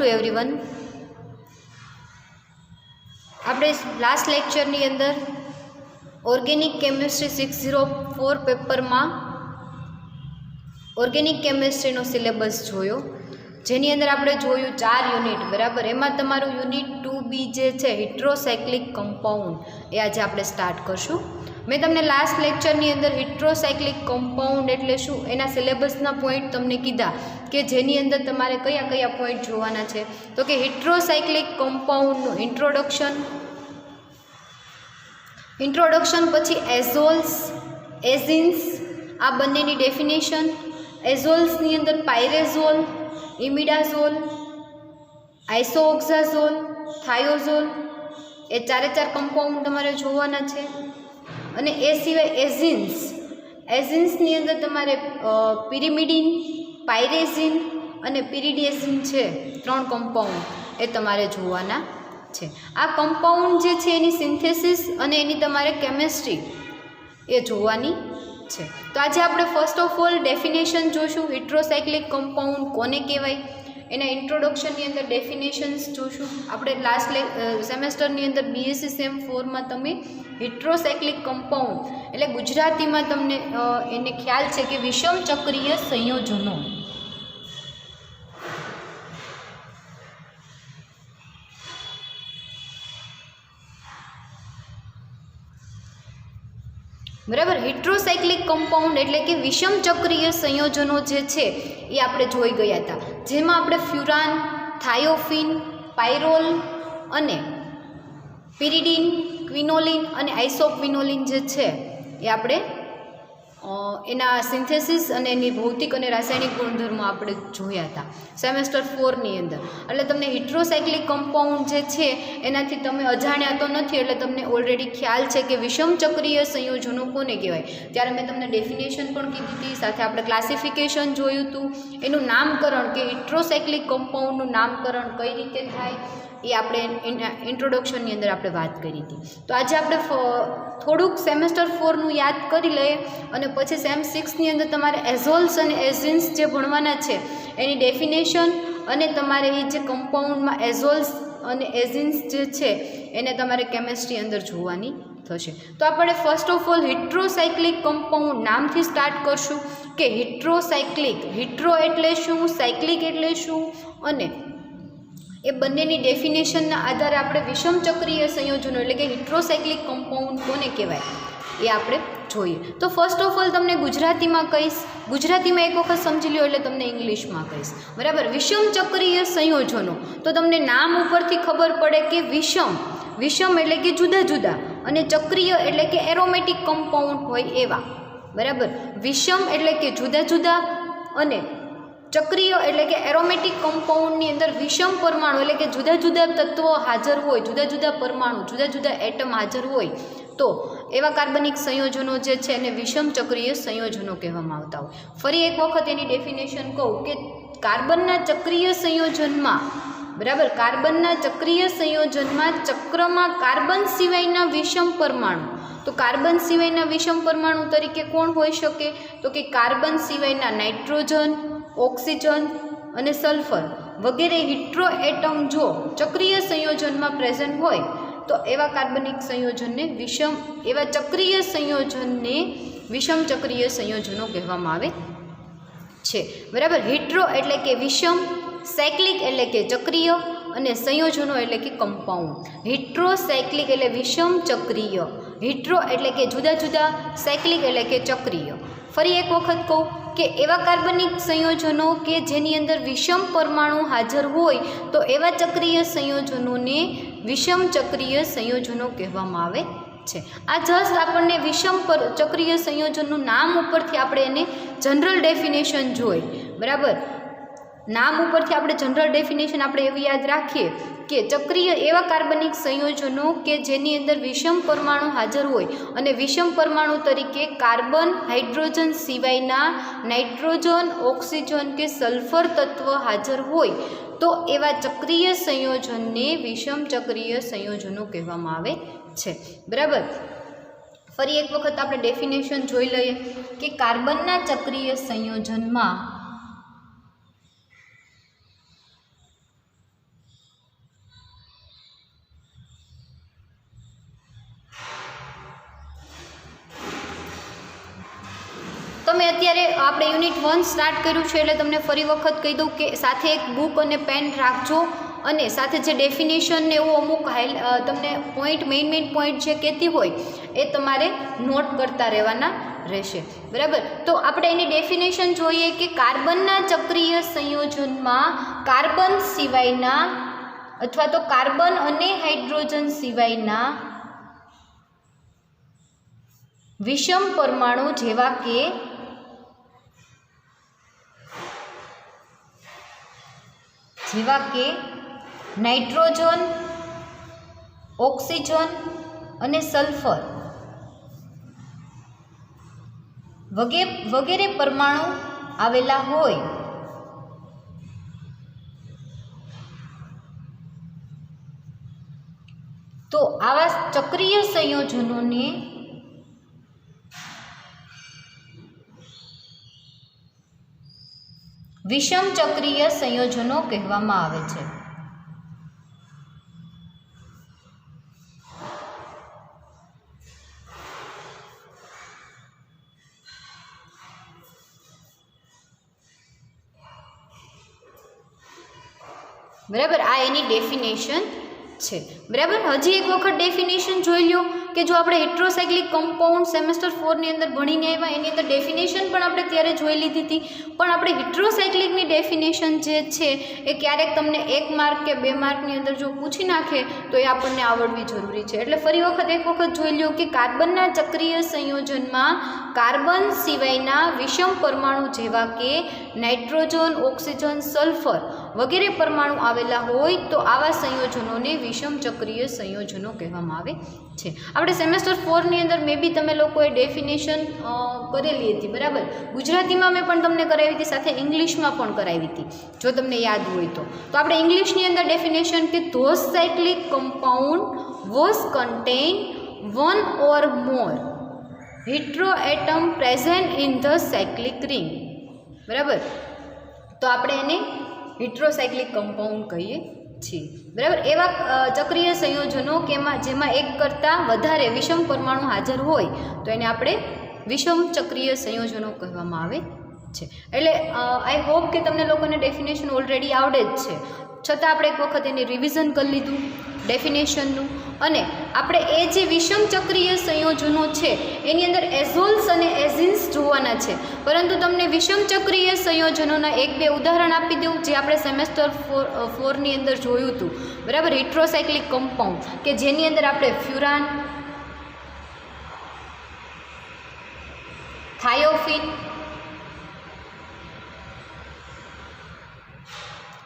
Two everyone. આપણે last લેક્ચરની અંદર ઓર્ગેનિક કેમિસ્ટ્રી 604 પેપરમાં ઓર્ગેનિક કેમિસ્ટ્રીનો સિલેબસ જોયો, જેની અંદર આપણે જોયું 4 યુનિટ, બરાબર. એમાં તમારું યુનિટ 2B જે છે હિટ્રોસાયક્લિક કમ્પાઉન્ડ, એ આજે આપણે સ્ટાર્ટ કરશું. મેં તમને લાસ્ટ લેક્ચરની અંદર હિટ્રોસાયક્લિક કમ્પાઉન્ડ એટલે શું એના સિલેબસના પોઈન્ટ તમને કીધા કે જેની અંદર તમારે કયા કયા પોઈન્ટ જોવાના છે. તો કે હિટ્રોસાયક્લિક કમ્પાઉન્ડનું ઇન્ટ્રોડક્શન, પછી એઝોલ્સ, એઝિન્સ, આ બંનેની ડેફિનેશન. એઝોલ્સની અંદર પાયરેઝોલ, ઇમિડાઝોલ, આઇસોઓક્ઝાઝોલ, થાયોઝોલ, એ 4 કમ્પાઉન્ડ તમારે જોવાના છે. અને એ સિવાય એઝિન્સની અંદર તમારે પિરિમિડિન, પાયરેઝિન અને પિરિડેઝિન છે, 3 કમ્પાઉન્ડ એ તમારે જોવાના છે. આ કમ્પાઉન્ડ જે છે એની સિન્થેસિસ અને એની તમારે કેમિસ્ટ્રી એ જોવાની છે. તો આજે આપણે ફર્સ્ટ ઓફ ઓલ ડેફિનેશન જોશું. હિટ્રોસાયક્લિક કમ્પાઉન્ડ કોને કહેવાય, એના ઇન્ટ્રોડક્શનની અંદર ડેફિનેશન્સ જોશું. આપણે લાસ્ટ સેમેસ્ટરની અંદર બીએસસી સેમ 4માં તમે હિટ્રોસાયક્લિક કમ્પાઉન્ડ એટલે ગુજરાતીમાં તમને એને ખ્યાલ છે કે વિષમ ચક્રીય સંયોજનો. બરાબર. હિટ્રોસાયક્લિક કમ્પાઉન્ડ એટલે કે વિષમ ચક્રીય સંયોજનો જે છે એ આપણે જોઈ ગયા હતા, જેમાં આપણે ફ્યુરાન, થાયોફિન, પાયરોલ અને પિરિડિન, ક્વિનોલિન અને આઇસોક્વિનોલિન જે છે એ આપણે એના સિન્થેસિસ અને એની ભૌતિક અને રાસાયણિક ગુણધર્મો આપણે જોયા હતા સેમેસ્ટર 4ની અંદર. એટલે તમને હિટ્રોસાયક્લિક કમ્પાઉન્ડ જે છે એનાથી તમે અજાણ્યા તો નથી, એટલે તમને ઓલરેડી ખ્યાલ છે કે વિષમ ચક્રીય સંયોજનો કોને કહેવાય. ત્યારે મેં તમને ડેફિનેશન પણ કીધી હતી, સાથે આપણે ક્લાસિફિકેશન જોયું હતું, એનું નામકરણ કે હિટ્રોસાયક્લિક કમ્પાઉન્ડનું નામકરણ કઈ રીતે થાય એ આપણે ઇન્ટ્રોડક્શનની અંદર આપણે વાત કરી હતી. તો આજે આપણે થોડુંક સેમેસ્ટર 4નું યાદ કરી લઈએ અને પછી સેમ 6ની અંદર તમારે એઝોલ્સ અને એઝિન્સ જે ભણવાના છે એની ડેફિનેશન અને તમારે એ જે કમ્પાઉન્ડમાં એઝોલ્સ અને એઝિન્સ જે છે એને તમારે કેમિસ્ટ્રી અંદર જોવાની થશે. તો આપણે ફર્સ્ટ ઓફ ઓલ હિટ્રોસાયક્લિક કમ્પાઉન્ડ નામથી સ્ટાર્ટ કરશું કે હિટ્રોસાયક્લિક, હિટ્રો એટલે શું, સાયક્લિક એટલે શું, અને એ બંનેની ડેફિનેશનના આધારે આપણે વિષમ ચક્રીય સંયોજનો એટલે કે હિટ્રોસાયક્લિક કમ્પાઉન્ડ કોને કહેવાય એ આપણે જોઈએ. તો ફર્સ્ટ ઓફ ઓલ તમને ગુજરાતીમાં કહીશ, ગુજરાતીમાં એક વખત સમજી લો એટલે તમને ઇંગ્લિશમાં કહીશ, બરાબર. વિષમ ચક્રીય સંયોજનો, તો તમને નામ ઉપરથી ખબર પડે કે વિષમ એટલે કે જુદા જુદા અને ચક્રીય એટલે કે એરોમેટિક કમ્પાઉન્ડ હોય એવા, બરાબર. વિષમ એટલે કે જુદા જુદા અને ચક્રીય એટલે કે એરોમેટિક કમ્પાઉન્ડની અંદર વિષમ પરમાણુ એટલે કે જુદા જુદા તત્વો હાજર હોય, જુદા જુદા પરમાણુ, જુદા જુદા એટમ હાજર હોય, તો એવા કાર્બનિક સંયોજનો જે છે એને વિષમ ચક્રીય સંયોજનો કહેવામાં આવતા હોય. ફરી એક વખત એની ડેફિનેશન કહું કે કાર્બનના ચક્રીય સંયોજનમાં, બરાબર, કાર્બનના ચક્રીય સંયોજનમાં ચક્રમાં કાર્બન સિવાયના વિષમ પરમાણુ, તો કાર્બન સિવાયના વિષમ પરમાણુ તરીકે કોણ હોઈ શકે, તો કે કાર્બન સિવાયના નાઇટ્રોજન, ઓક્સિજન અને સલ્ફર વગેરે હિટ્રો એટમ જો ચક્રીય સંયોજનમાં પ્રેઝન્ટ હોય તો એવા કાર્બનિક સંયોજનને એવા ચક્રીય સંયોજનને વિષમ ચક્રીય સંયોજનો કહેવામાં આવે છે, બરાબર. હિટ્રો એટલે કે વિષમ, સાયક્લિક એટલે કે ચક્રીય અને સંયોજનો એટલે કે કમ્પાઉન્ડ. હિટ્રોસાયક્લિક એટલે વિષમ ચક્રીય, હિટ્રો એટલે કે જુદા જુદા, સાયક્લિક એટલે કે ચક્રીય. ફરી એક વખત કહું કે એવા કાર્બનિક સંયોજનો કે જેની અંદર વિષમ પરમાણુ હાજર હોય તો એવા ચક્રીય સંયોજનોને વિષમ ચક્રીય સંયોજનો કહેવામાં આવે છે. આ જસ્ટ આપણને વિષમ ચક્રીય સંયોજનનું નામ ઉપરથી આપણે એને જનરલ ડેફિનેશન જોઈ, બરાબર. નામ ઉપરથી આપણે જનરલ ડેફિનેશન આપણે એવું યાદ રાખીએ કે ચક્રીય એવા કાર્બનિક સંયોજનો કે જેની અંદર વિષમ પરમાણુ હાજર હોય અને વિષમ પરમાણુ તરીકે કાર્બન, હાઇડ્રોજન સિવાયના નાઇટ્રોજન, ઓક્સિજન કે સલ્ફર તત્વ હાજર હોય તો એવા ચક્રીય સંયોજનને વિષમ ચક્રીય સંયોજનો કહેવામાં આવે છે, બરાબર. ફરી એક વખત આપણે ડેફિનેશન જોઈ લઈએ કે કાર્બનના ચક્રીય સંયોજનમાં તમે અત્યારે આપણે યુનિટ 1 સ્ટાર્ટ કર્યું છે એટલે તમને ફરી વખત કહી દઉં કે સાથે એક બુક અને પેન રાખજો, અને સાથે જે ડેફિનેશન ને એવું અમુક તમને પોઈન્ટ મેઇન પોઈન્ટ જે કહેતી હોય એ તમારે નોટ કરતા રહેવાના રહેશે, બરાબર. તો આપણે એની ડેફિનેશન જોઈએ કે કાર્બનના ચક્રીય સંયોજનમાં કાર્બન સિવાયના અથવા તો કાર્બન અને હાઇડ્રોજન સિવાયના વિષમ પરમાણુ જેવા કે નાઇટ્રોજન, ઓક્સિજન અને સલ્ફર વગેરે પરમાણુ આવેલા હોય તો આવા ચક્રીય સંયોજનોને વિષમ ચક્રીય સંયોજનો કહેવામાં આવે છે. બરાબર, આ એની ડેફિનેશન છે. બરાબર, હજી એક વખત ડેફિનેશન જોઈ લો કે જો આપણે હેટ્રોસાયક્લિક કમ્પાઉન્ડ સેમેસ્ટર 4 ની અંદર ભણીને આવ્યા એની અંદર ડેફિનેશન પણ આપણે ત્યારે જોઈ લીધી હતી, પણ આપણે હેટ્રોસાયક્લિકની ડેફિનેશન જે છે એ ક્યારેક તમને 1 માર્ક કે 2 માર્કની અંદર જો પૂછી નાખે તો એ આપણને આવડવી જરૂરી છે. એટલે ફરી એક વખત જોઈ લો કે કાર્બનના ચક્રીય સંયોજનમાં કાર્બન સિવાયના વિષમ પરમાણુ જેવા કે નાઇટ્રોજન, ઓક્સિજન, સલ્ફર વગેરે પરમાણુ આવેલા હોય તો આવા સંયોજનોને વિષમ ચક્રીય સંયોજનો કહેવામાં આવે છે. આપણે સેમેસ્ટર 4 ની અંદર મે બી તમે લોકોએ ડેફિનેશન કરેલી હતી, બરાબર. ગુજરાતીમાં મેં પણ તમને કરાવી હતી, સાથે ઇંગ્લિશમાં પણ કરાવી હતી જો તમને યાદ હોય તો. આપણે ઇંગ્લિશની અંદર ડેફિનેશન કે those cyclic compound was contain 1 or more heteroatom present in the cyclic ring, બરાબર. તો આપણે એને હેટ્રોસાયક્લિક કમ્પાઉન્ડ કહીએ છીએ, બરાબર. એવા ચક્રીય સંયોજનો કે જેમાં એક કરતાં વધારે વિષમ પરમાણુ હાજર હોય તો એને આપણે વિષમ ચક્રીય સંયોજનો કહેવામાં આવે છે. એટલે આઈ હોપ કે તમને લોકોને ડેફિનેશન ઓલરેડી આવડે જ છે, છતાં આપણે એક વખત એની રિવિઝન કરી લીધું ડેફિનેશનનું. અને આપણે એ જે વિષમ ચક્રીય સંયોજનો છે એની અંદર એઝોલ્સ અને એઝિન્સ જોવાના છે, પરંતુ તમને વિષમ ચક્રીય સંયોજનોના 1-2 ઉદાહરણ આપી દઉં જે આપણે સેમેસ્ટર 4 ની અંદર જોયું હતું, બરાબર. હેટ્રોસાયક્લિક કમ્પાઉન્ડ કે જેની અંદર આપણે ફ્યુરાન, થાયોફિન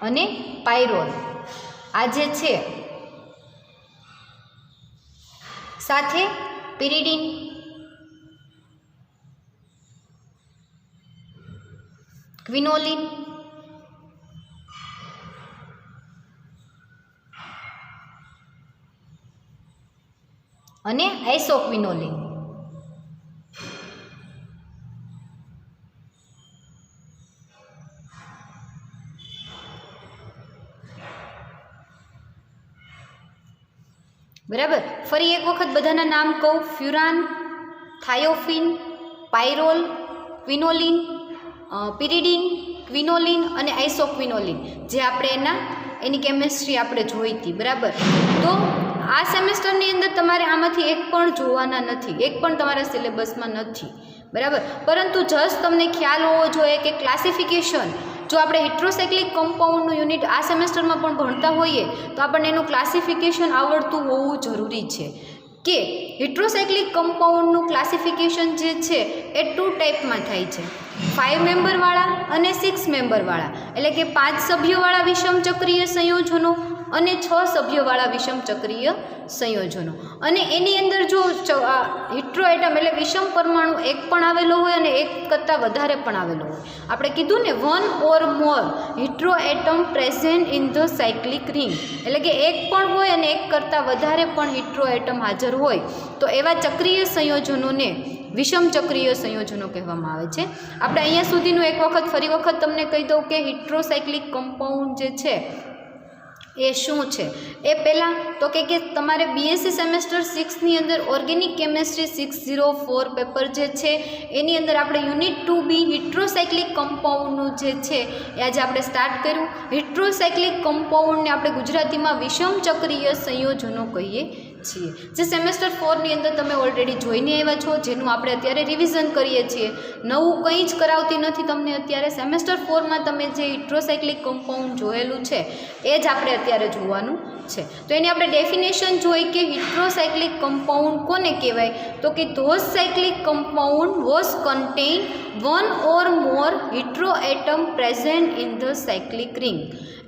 અને પાયરોલ આ જે છે, સાથે પિરિડીન, ક્વિનોલિન અને આઇસોક્વિનોલિન. બરાબર, ફરી એક વખત બધાના નામ કહું: ફ્યુરાન, થાયોફિન, પાયરોલ, ક્વિનોલિન, પિરિડીન, ક્વિનોલિન અને આઇસોક્વિનોલિન, જે આપણે એની કેમેસ્ટ્રી આપણે જોઈ હતી, બરાબર. તો આ સેમેસ્ટરની અંદર તમારે આમાંથી એક પણ જોવાના નથી, એક પણ તમારા સિલેબસમાં નથી, બરાબર. પરંતુ જસ્ટ તમને ખ્યાલ હોવો જોઈએ કે ક્લાસિફિકેશન, જો આપણે હેટ્રોસાયક્લિક કમ્પાઉન્ડનું યુનિટ આ સેમેસ્ટરમાં પણ ભણતા હોઈએ તો આપણને એનું ક્લાસિફિકેશન આવડતું હોવું જરૂરી છે. કે હેટ્રોસાયક્લિક કમ્પાઉન્ડનું ક્લાસિફિકેશન જે છે એ 2 ટાઈપમાં થાય છે: 5 મેમ્બરવાળા અને 6 મેમ્બરવાળા, એટલે કે 5 સભ્યોવાળા વિષમ ચક્રીય સંયોજનો અને 6 સભ્યોવાળા વિષમ ચક્રીય સંયોજનો. અને એની અંદર જો હેટ્રોએટમ એટલે વિષમ પરમાણુ એક પણ આવેલો હોય અને એક કરતાં વધારે પણ આવેલો હોય, આપણે કીધું ને 1 or more heteroatom present in the cyclic ring, એટલે કે એક પણ હોય અને એક કરતાં વધારે પણ હેટ્રોએટમ હાજર હોય તો એવા ચક્રીય સંયોજનોને વિષમ ચક્રીય સંયોજનો કહેવામાં આવે છે. આપણે અહીંયા સુધીનું એક વખત ફરી વખત તમને કહી દઉં કે હેટ્રોસાયક્લિક કમ્પાઉન્ડ જે છે એ શું છે એ પહેલાં તો કે તમારે બીએસસી સેમેસ્ટર 6ની અંદર ઓર્ગેનિક કેમેસ્ટ્રી 604 પેપર જે છે એની અંદર આપણે યુનિટ 2B હિટ્રોસાયક્લિક કમ્પાઉન્ડનું જે છે એ આજે આપણે સ્ટાર્ટ કર્યું. હિટ્રોસાયક્લિક કમ્પાઉન્ડને આપણે ગુજરાતીમાં વિષમ ચક્રીય સંયોજનો કહીએ છીએ, જે સેમેસ્ટર 4ની અંદર તમે ઓલરેડી જોઈને આવ્યા છો, જેનું આપણે અત્યારે રિવિઝન કરીએ છીએ. નવું કંઈ જ કરાવતી નથી તમને અત્યારે. સેમેસ્ટર 4માં તમે જે હિટ્રોસાયક્લિક કમ્પાઉન્ડ જોયેલું છે એ જ આપણે અત્યારે જોવાનું છે. તો એની આપણે ડેફિનેશન જોઈ કે હિટ્રોસાયક્લિક કમ્પાઉન્ડ કોને કહેવાય, તો કે those cyclic compound was contain one or more hetero atom present in the cyclic ring.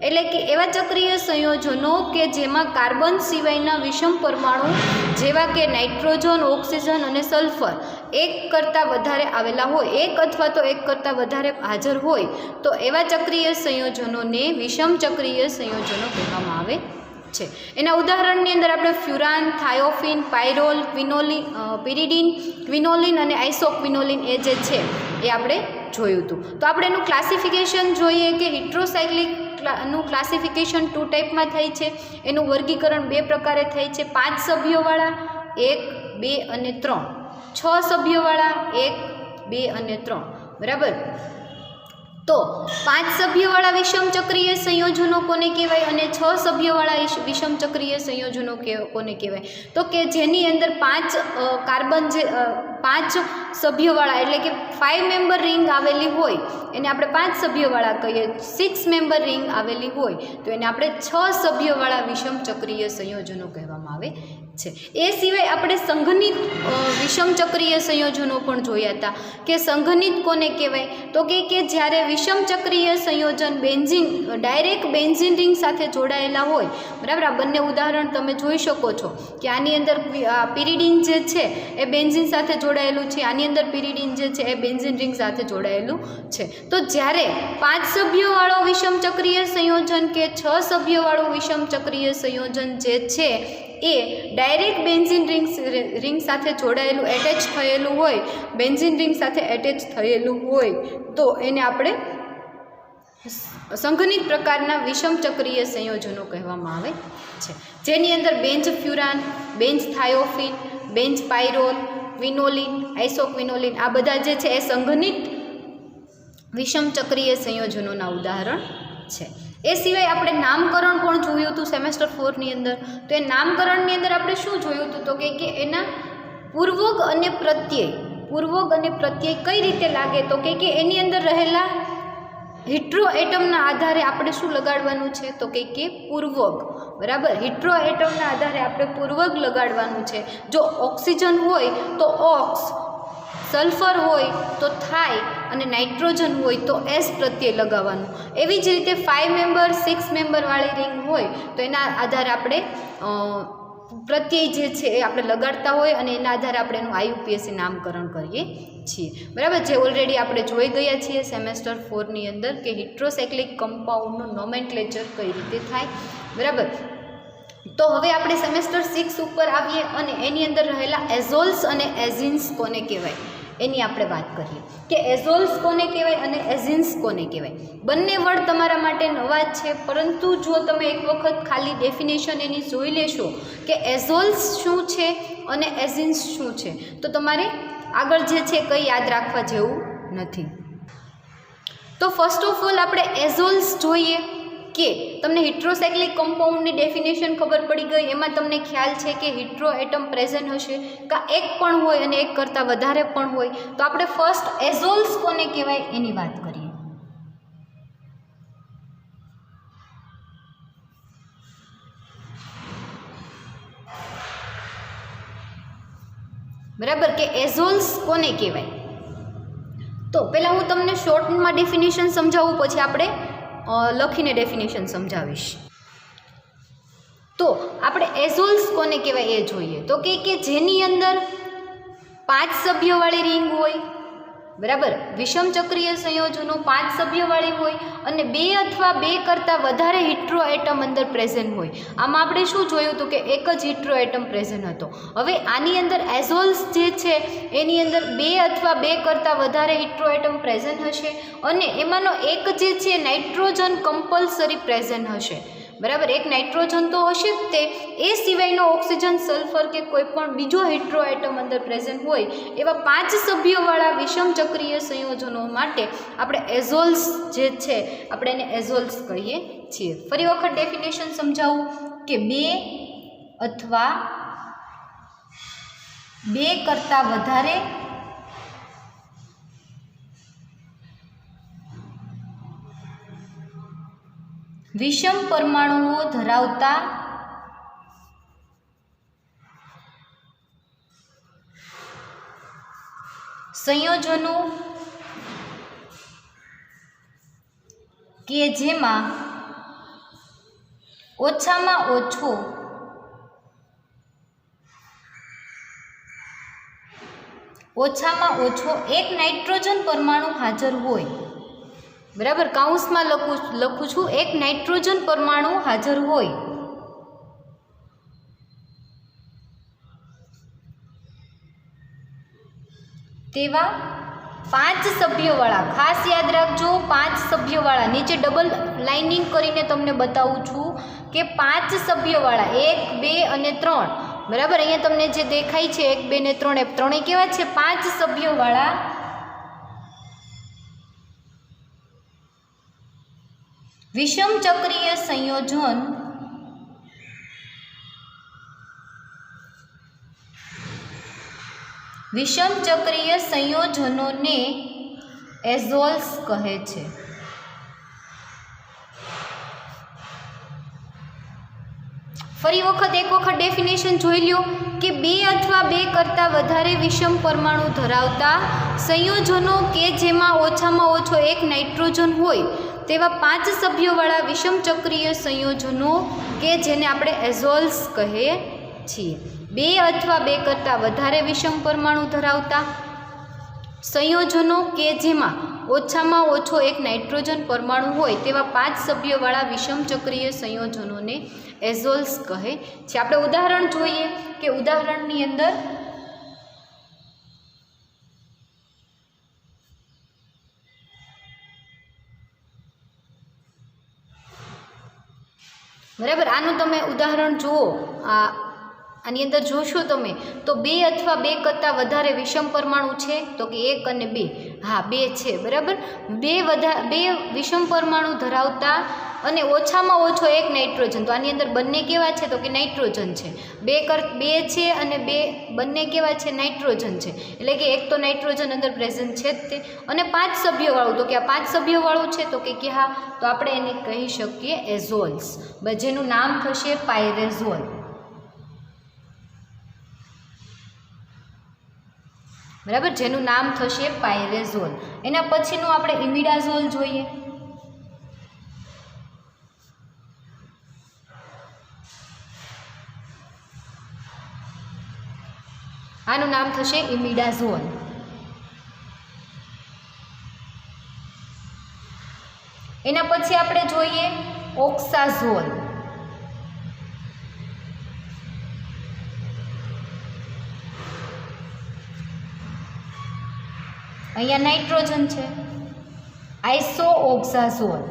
એટલે કે એવા ચક્રીય સંયોજનો કે જેમાં કાર્બન સિવાયના વિષમ પરમાણુ જેવા કે નાઇટ્રોજન, ઓક્સિજન અને સલ્ફર એક કરતાં વધારે આવેલા હોય, એક અથવા તો એક કરતાં વધારે હાજર હોય, તો એવા ચક્રીય સંયોજનોને વિષમ ચક્રીય સંયોજનો કહેવામાં આવે છે. એના ઉદાહરણની અંદર આપણે ફ્યુરાન, થાયોફિન, પાયરોલ, પિરિડીન, ક્વિનોલિન અને આઇસોક્વિનોલિન એ જે છે એ આપણે જોયું હતું. તો આપણે એનું ક્લાસિફિકેશન જોઈએ કે હિટ્રોસાયક્લિક નું ક્લાસિફિકેશન 2 ટાઈપમાં થાય છે. એનું વર્ગીકરણ 2 પ્રકારે થાય છે: 5 સભ્યોવાળા, 1, 2 અને 3; 6 સભ્યોવાળા, 1, 2 અને 3. બરાબર. તો 5 સભ્યોવાળા વિષમ ચક્રીય સંયોજનો કોને કહેવાય અને 6 સભ્યોવાળા વિષમ ચક્રીય સંયોજનો કોને કહેવાય, તો કે જેની અંદર 5 કાર્બન જે 5 સભ્યોવાળા એટલે કે 5 મેમ્બર રિંગ આવેલી હોય એને આપણે 5 સભ્યોવાળા કહીએ. 6 મેમ્બર રિંગ આવેલી હોય તો એને આપણે 6 સભ્યોવાળા વિષમ ચક્રીય સંયોજનો કહેવામાં આવે છે. એ સિવાય આપણે સંઘનિત વિષમ ચક્રીય સંયોજનો પણ જોયા હતા કે સંઘનિત કોને કહેવાય, તો કે જ્યારે વિષમ ચક્રીય સંયોજન બેન્ઝીન ડાયરેક્ટ બેન્ઝીન રિંગ સાથે જોડાયેલા હોય. બરાબર. આ બંને ઉદાહરણ તમે જોઈ શકો છો કે આની અંદર પિરિડીન જે છે એ બેન્ઝીન સાથે જોડાયેલું છે, આની અંદર પિરિડીન જે છે એ બેન્ઝીન રિંગ સાથે જોડાયેલું છે. તો જ્યારે 5 સભ્યોવાળો વિષમ ચક્રીય સંયોજન કે 6 સભ્યોવાળું વિષમ ચક્રીય સંયોજન જે છે એ ડાયરેક્ટ બેન્ઝીન રિંગ સાથે જોડાયેલું એટેચ થયેલું હોય, બેન્ઝીન રિંગ સાથે એટેચ થયેલું હોય તો એને આપણે સંઘનિત પ્રકારના વિષમ ચક્રીય સંયોજનો કહેવામાં આવે છે. જેની અંદર બેન્ઝ ફ્યુરાન, બેન્ઝ થાયોફિન, બેન્ઝ પાયરોલ, ક્વિનોલિન, આઇસોક્વિનોલિન આ બધા જે છે એ સંઘનિત વિષમ ચક્રીય સંયોજનોના ઉદાહરણ છે. એ સિવાય આપણે નામકરણ પણ જોયું હતું સેમેસ્ટર 4ની અંદર. તો એ નામકરણની અંદર આપણે શું જોયું હતું, તો કે એના પૂર્વક અને પ્રત્યય કઈ રીતે લાગે, તો કે એની અંદર રહેલા હિટ્રો એટમના આધારે આપણે શું લગાડવાનું છે, તો કે પૂર્વક. બરાબર. હિટ્રો એટમના આધારે આપણે પૂર્વક લગાડવાનું છે. જો ઓક્સિજન હોય તો ઓક્સ, સલ્ફર હોય તો થાઈ અને નાઇટ્રોજન હોય તો એસ પ્રત્યે લગાવવાનું. એવી જ રીતે 5 મેમ્બર 6 મેમ્બરવાળી રિંગ હોય તો એના આધારે આપણે પ્રત્યય જે છે એ આપણે લગાડતા હોય અને એના આધારે આપણે એનું IUPAC નામકરણ કરીએ છીએ. બરાબર. જે ઓલરેડી આપણે જોઈ ગયા છીએ સેમેસ્ટર 4ની અંદર કે હિટ્રોસાયક્લિક કમ્પાઉન્ડનું નોમેનક્લેચર કઈ રીતે થાય. બરાબર. તો હવે આપણે સેમેસ્ટર 6 ઉપર આવીએ અને એની અંદર રહેલા એઝોલ્સ અને એઝિન્સ કોને કહેવાય એની આપણે વાત કરીએ કે એઝોલ્સ કોને કહેવાય અને એઝિન્સ કોને કહેવાય. બંને વર્ડ તમારા માટે નવા જ છે, પરંતુ જો તમે એક વખત ખાલી ડેફિનેશન એની જોઈ લેશો કે એઝોલ્સ શું છે અને એઝિન્સ શું છે તો તમારે આગળ જે છે કંઈ યાદ રાખવા જેવું નથી. તો ફર્સ્ટ ઓફ ઓલ આપણે એઝોલ્સ જોઈએ કે તમને હિટ્રોસાયક્લિક કમ્પાઉન્ડની ડેફિનેશન ખબર પડી ગઈ. એમાં તમને ખ્યાલ છે કે હિટ્રો એટમ પ્રેઝન્ટ હશે કાં એક પણ હોય અને એક કરતાં વધારે પણ હોય. તો આપણે ફર્સ્ટ એઝોલ્સ કોને કહેવાય એની વાત કરીએ. બરાબર. કે એઝોલ્સ કોને કહેવાય. તો પહેલાં હું તમને શોર્ટમાં ડેફિનેશન સમજાવું, પછી આપણે લખીને ડેફિનેશન સમજાવીશ. તો આપણે એઝોલ્સ કોને કહેવાય એ જોઈએ. તો કે જેની અંદર 5 સભ્યોવાળી રિંગ હોય. બરાબર. વિષમ ચક્રીય સંયોજનો 5 સભ્યોવાળી હોય અને 2 અથવા 2 કરતાં વધારે હિટ્રો એટમ અંદર પ્રેઝન્ટ હોય. આમાં આપણે શું જોયું હતું કે એક જ હિટ્રો એટમ પ્રેઝન્ટ હતો. હવે આની અંદર એઝોલ્સ જે છે એની અંદર 2 અથવા 2 કરતાં વધારે હિટ્રો એટમ પ્રેઝન્ટ હશે અને એમાંનો એક જે છે નાઇટ્રોજન કમ્પલસરી પ્રેઝન્ટ હશે. બરાબર, એક નાઇટ્રોજન તો હશે જ તે, એ સિવાયનો ઓક્સિજન, સલ્ફર કે કોઈ પણ બીજો હાઇડ્રો આઇટમ અંદર પ્રેઝન્ટ હોય એવા 5 સભ્યોવાળા વિષમ ચક્રીય સંયોજનો માટે આપણે એઝોલ્સ જે છે આપણે એને એઝોલ્સ કહીએ છીએ. ફરી વખત ડેફિનેશન સમજાવું કે 2 અથવા 2 કરતાં વધારે વિષમ પરમાણુઓ ધરાવતા સંયોજનો કે જેમાં ઓછામાં ઓછો એક નાઇટ્રોજન પરમાણુ હાજર હોય. બરાબર, કાઉન્સમાં લખું છું, એક નાઇટ્રોજન પરમાણુ હાજર હોય તેવા 5 સભ્યોવાળા, ખાસ યાદ રાખજો 5 સભ્યોવાળા, નીચે ડબલ લાઇનિંગ કરીને તમને બતાવું છું કે 5 સભ્યોવાળા 1, 2 અને 3. બરાબર, અહીંયા તમને જે દેખાય છે 1, 2 ને 3, એ ત્રણેય કેવા છે? 5 સભ્યોવાળા વિષમ ચક્રીય સંયોજન સંયોજનોને એઝોલ્સ કહે છે. ફરી એક વખત ડેફિનેશન જોઈ લ્યો કે 2 અથવા 2 કરતાં વધારે વિષમ પરમાણુ ધરાવતા સંયોજનો કે જેમાં ઓછામાં ઓછો એક નાઇટ્રોજન હોય તેવા 5 સભ્યોવાળા વિષમ ચક્રીય સંયોજનો કે જેને આપણે એઝોલ્સ કહીએ છીએ. 2 અથવા 2 કરતાં વધારે વિષમ પરમાણુ ધરાવતા સંયોજનો કે જેમાં ઓછામાં ઓછો એક નાઇટ્રોજન પરમાણુ હોય તેવા 5 સભ્યોવાળા વિષમ ચક્રીય સંયોજનોને એઝોલ્સ કહે છે. આપણે ઉદાહરણ જોઈએ કે ઉદાહરણની અંદર બરાબર, આનું તમે ઉદાહરણ જુઓ, આની અંદર જોશો તમે તો 2 અથવા 2 કરતાં વધારે વિષમ પરમાણુ છે તો કે 1 અને 2, હા 2 છે. બરાબર, 2 વિષમ પરમાણુ ધરાવતા અને ઓછામાં ઓછો એક નાઇટ્રોજન, તો આની અંદર બંને કેવા છે તો કે નાઇટ્રોજન છે. 2 છે અને 2 બંને કેવા છે? નાઇટ્રોજન છે. એટલે કે એક તો નાઇટ્રોજન અંદર પ્રેઝન્ટ છે જ તે, અને 5 સભ્યોવાળું, તો કે આ 5 સભ્યોવાળું છે તો કે હા, તો આપણે એને કહી શકીએ એઝોલ્સ, જેનું નામ થશે પાયરેઝોલ. બરાબર, જેનું નામ થશે પાયરેઝોલ. એના પછીનું આપણે ઇમિડાઝોલ જોઈએ. આનું નામ થશે ઇમિડાઝોલ. એના પછી આપણે જોઈએ ઓક્સાઝોલ. અહીંયા નાઇટ્રોજન છે, આઇસોઓક્સાઝોલ.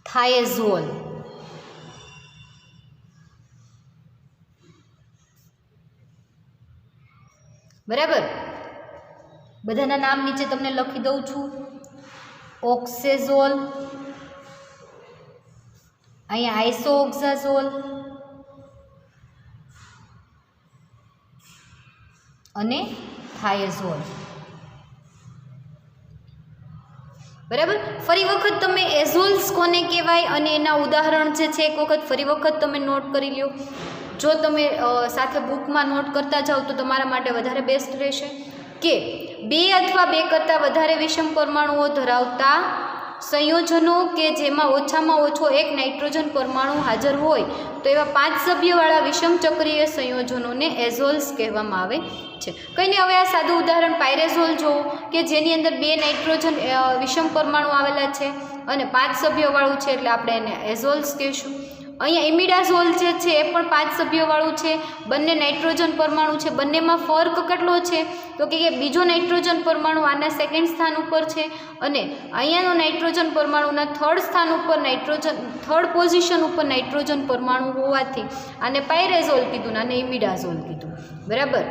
થાયઝોલ. બરાબર, બધાના નામ નીચે તમને લખી દઉં છું. ઓક્સેઝોલ, અહીંયા આઇસોઓક્સાઝોલ અને થાયઝોલ. બરાબર, ફરી વખત તમે એઝોલ્સ કોને કહેવાય અને એના ઉદાહરણ જે છે એક વખત ફરી વખત તમે નોટ કરી લ્યો. જો તમે સાથે બુકમાં નોટ કરતા જાઓ તો તમારા માટે વધારે બેસ્ટ રહેશે કે 2 અથવા 2 કરતાં વધારે વિષમ પરમાણુઓ ધરાવતા સંયોજનો કે જેમાં ઓછામાં ઓછો એક નાઇટ્રોજન પરમાણુ હાજર હોય તો એવા 5 સભ્યવાળા વિષમ ચક્રીય સંયોજનોને એઝોલ્સ કહેવામાં આવે છે. કંઈ નહીં, હવે આ સાદું ઉદાહરણ પાયરેઝોલ જુઓ કે જેની અંદર 2 નાઇટ્રોજન વિષમ પરમાણુ આવેલા છે અને 5 સભ્યોવાળું છે એટલે આપણે એને એઝોલ્સ કહીશું. અહીંયા ઇમિડાઝોલ જે છે એ પણ 5 સભ્યોવાળું છે, બંને નાઇટ્રોજન પરમાણુ છે. બંનેમાં ફર્ક કેટલો છે તો કે બીજો નાઇટ્રોજન પરમાણુ આના સેકન્ડ સ્થાન ઉપર છે અને અહીંયાનો નાઇટ્રોજન પરમાણુના થર્ડ સ્થાન ઉપર થર્ડ પોઝિશન ઉપર નાઇટ્રોજન પરમાણુ હોવાથી આને પાયરેઝોલ કીધું ને આને ઇમિડાઝોલ કીધું. બરાબર.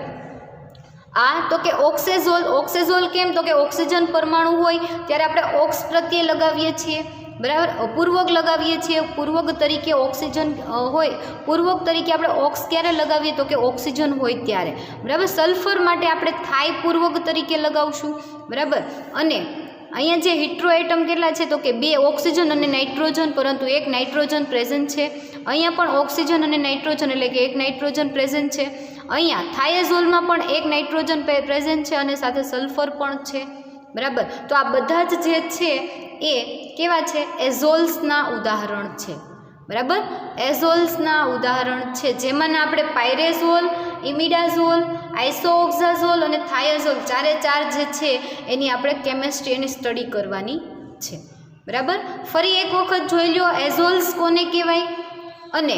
આ તો કે ઓક્સેઝોલ કેમ તો કે ઓક્સિજન પરમાણુ હોય ત્યારે આપણે ઓક્સ પ્રત્યે લગાવીએ છીએ. બરાબર. પૂર્વક લગાવીએ છીએ. પૂર્વક તરીકે ઓક્સિજન હોય, પૂર્વક તરીકે આપણે ઓક્સ ક્યારે લગાવીએ તો કે ઓક્સિજન હોય ત્યારે. બરાબર. સલ્ફર માટે આપણે થાઈ પૂર્વક તરીકે લગાવશું. બરાબર. અને અહીંયા જે હિટ્રો એટમ કેટલા છે તો કે 2 ઓક્સિજન અને નાઇટ્રોજન, પરંતુ 1 નાઇટ્રોજન પ્રેઝન્ટ છે. અહીંયા પણ ઓક્સિજન અને નાઇટ્રોજન એટલે કે 1 નાઇટ્રોજન પ્રેઝન્ટ છે. અહીંયા થાયાઝોલમાં પણ 1 નાઇટ્રોજન પ્રેઝન્ટ છે અને સાથે સલ્ફર પણ છે. બરાબર. તો આ બધા જ જે છે એ કેવા છે? એઝોલ્સના ઉદાહરણ છે. બરાબર. એઝોલ્સના ઉદાહરણ છે, જેમાંના આપણે પાયરેઝોલ, ઇમિડાઝોલ, આઇસોઓક્ઝાઝોલ અને થાયાઝોલ ચારે ચાર જે છે એની આપણે કેમેસ્ટ્રી એની સ્ટડી કરવાની છે. બરાબર. ફરી એક વખત જોઈ લો એઝોલ્સ કોને કહેવાય. અને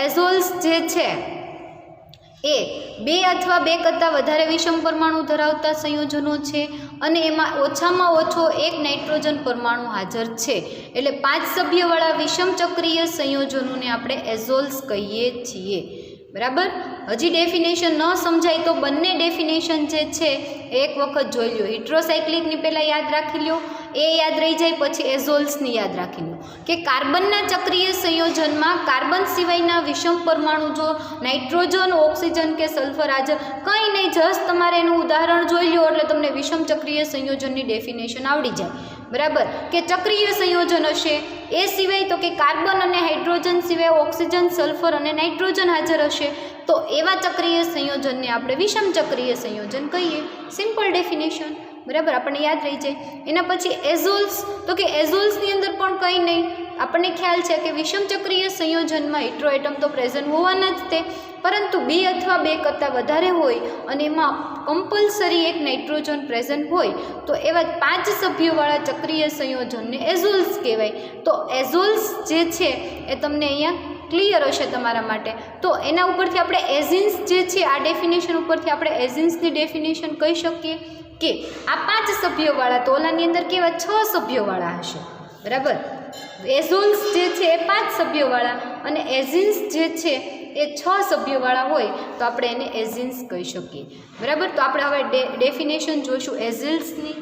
એઝોલ્સ જે છે એ 2 અથવા 2 કરતાં વધારે વિષમ પરમાણુ ધરાવતા સંયોજનો છે અને એમાં ઓછામાં ઓછો 1 નાઇટ્રોજન પરમાણુ હાજર છે. એટલે 5 સભ્યવાળા વિષમ ચક્રીય સંયોજનોને આપણે એઝોલ્સ કહીએ છીએ. બરાબર. હજી ડેફિનેશન ન સમજાય તો બંને ડેફિનેશન જે છે એક વખત જોઈ લો. હિટ્રોસાયક્લિકની પહેલાં યાદ રાખી લો, એ યાદ રહી જાય પછી એઝોલ્સની યાદ રાખી લો કે કાર્બનના ચક્રીય સંયોજનમાં કાર્બન સિવાયના વિષમ પરમાણુ જો નાઇટ્રોજન, ઓક્સિજન કે સલ્ફર હાજર કંઈ નહીં, જસ્ટ તમારે એનું ઉદાહરણ જોઈ લો એટલે તમને વિષમ ચક્રીય સંયોજનની ડેફિનેશન આવડી જાય. બરાબર. કે ચક્રીય સંયોજન હશે એ સિવાય તો કે કાર્બન અને હાઇડ્રોજન સિવાય ઓક્સિજન, સલ્ફર અને નાઇટ્રોજન હાજર હશે તો એવા ચક્રીય સંયોજનને આપણે વિષમ ચક્રીય સંયોજન કહીએ. Simple definition. બરાબર. આપણને યાદ રહી જાય. એના પછી એઝોલ્સ તો કે એઝોલ્સની અંદર પણ કંઈ નહીં, આપણને ખ્યાલ છે કે વિષમ ચક્રીય સંયોજનમાં હિટ્રો એટમ તો પ્રેઝન્ટ હોવાના જ તે, પરંતુ 2 અથવા 2 કરતાં વધારે હોય અને એમાં કમ્પલસરી 1 નાઇટ્રોજન પ્રેઝન્ટ હોય તો એવા 5 સભ્યોવાળા ચક્રીય સંયોજનને એઝોલ્સ કહેવાય. તો એઝોલ્સ જે છે એ તમને અહીંયા ક્લિયર હશે તમારા માટે. તો એના ઉપરથી આપણે એઝિન્સ જે છે આ ડેફિનેશન ઉપરથી આપણે એઝિન્સની ડેફિનેશન કહી શકીએ કે આ 5 સભ્યોવાળા, તો ઓલાની અંદર કેવા 6 સભ્યોવાળા હશે. બરાબર. એઝોલ્સ જે છે એ 5 સભ્યોવાળા અને એઝિન્સ જે છે એ 6 સભ્યોવાળા હોય તો આપણે એને એઝિન્સ કહી શકીએ. બરાબર. તો આપણે હવે ડેફિનેશન જોઈશું એઝિન્સની.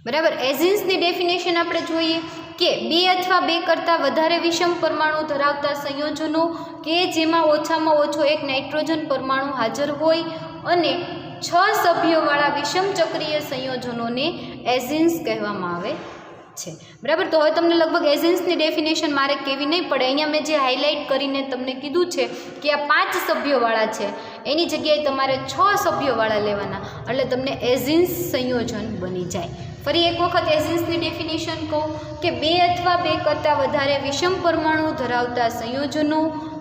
બરાબર. એઝિન્સની ડેફિનેશન આપણે જોઈએ કે 2 અથવા 2 કરતાં વધારે વિષમ પરમાણુ ધરાવતા સંયોજનો કે જેમાં ઓછામાં ઓછો 1 નાઇટ્રોજન પરમાણુ હાજર હોય અને 6 સભ્યોવાળા વિષમ ચક્રીય સંયોજનોને એઝિન્સ કહેવામાં આવે છે. બરાબર. તો હવે તમને લગભગ એઝિન્સની ડેફિનેશન મારે કહેવી નહીં પડે. અહીંયા મેં જે હાઇલાઇટ કરીને તમને કીધું છે કે આ 5 સભ્યોવાળા છે એની જગ્યાએ તમારે 6 સભ્યોવાળા લેવાના એટલે તમને એઝિન્સ સંયોજન બની જાય. ફરી એક વખત એઝિન્સની ડેફિનેશન કહું કે 2 અથવા 2 કરતાં વધારે વિષમ પરમાણુ ધરાવતા સંયોજનો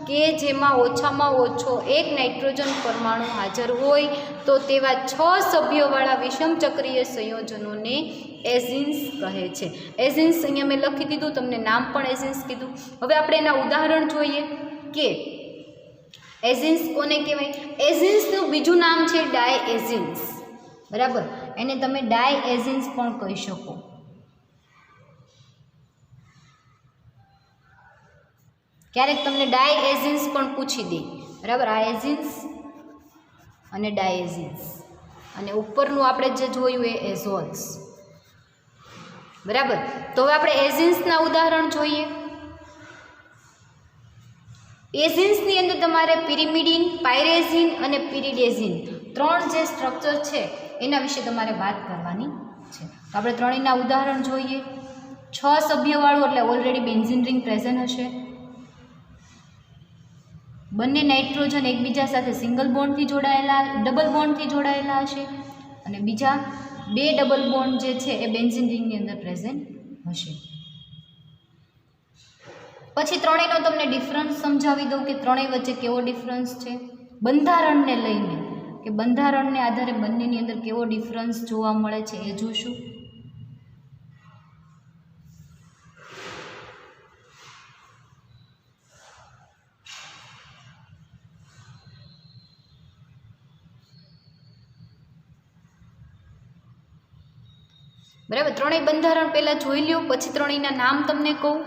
કે જેમાં ઓછામાં ઓછો 1 નાઇટ્રોજન પરમાણુ હાજર હોય તો તેવા 6 સભ્યોવાળા વિષમ ચક્રીય સંયોજનોને એઝિન્સ કહે છે. એઝિન્સ અહીંયા મેં લખી દીધું, તમને નામ પણ એઝિન્સ કીધું. હવે આપણે એના ઉદાહરણ જોઈએ કે એઝિન્સ કોને કહેવાય. એઝિન્સનું બીજું નામ છે ડાયએઝિન્સ. બરાબર. એને તમે ડાયએઝિન્સ પણ કહી શકો. ક્યારેક તમને ડાયએઝિન્સ પણ પૂછી દે. બરાબર. આ એઝિન્સ અને ડાયએઝિન્સ અને ઉપરનું આપણે જે જોયું એ એઝોલ્સ. બરાબર. તો હવે આપણે એઝિન્સના ઉદાહરણ જોઈએ. એઝિન્સની અંદર તમારે પિરિમિડિન, પાયરેઝિન અને પિરિડેઝિન 3 જે સ્ટ્રક્ચર છે એના વિશે તમારે વાત કરવાની છે. તો આપણે ત્રણેયના ઉદાહરણ જોઈએ. 6 સભ્યોવાળું એટલે ઓલરેડી બેન્ઝીન રિંગ પ્રેઝન્ટ હશે. બંને નાઇટ્રોજન એકબીજા સાથે સિંગલ બોન્ડથી જોડાયેલા, ડબલ બોન્ડથી જોડાયેલા હશે અને બીજા 2 ડબલ બોન્ડ જે છે એ બેન્ઝીન રિંગની અંદર પ્રેઝન્ટ હશે. પછી ત્રણેયનો તમને ડિફરન્સ સમજાવી દઉં કે ત્રણેય વચ્ચે કેવો ડિફરન્સ છે, બંધારણને લઈને કે બંધારણને આધારે બંનેની અંદર કેવો ડિફરન્સ જોવા મળે છે એ જોશું. બરાબર, ત્રણેય બંધારણ પહેલાં જોઈ લ્યો, પછી ત્રણેયના નામ તમને કહું.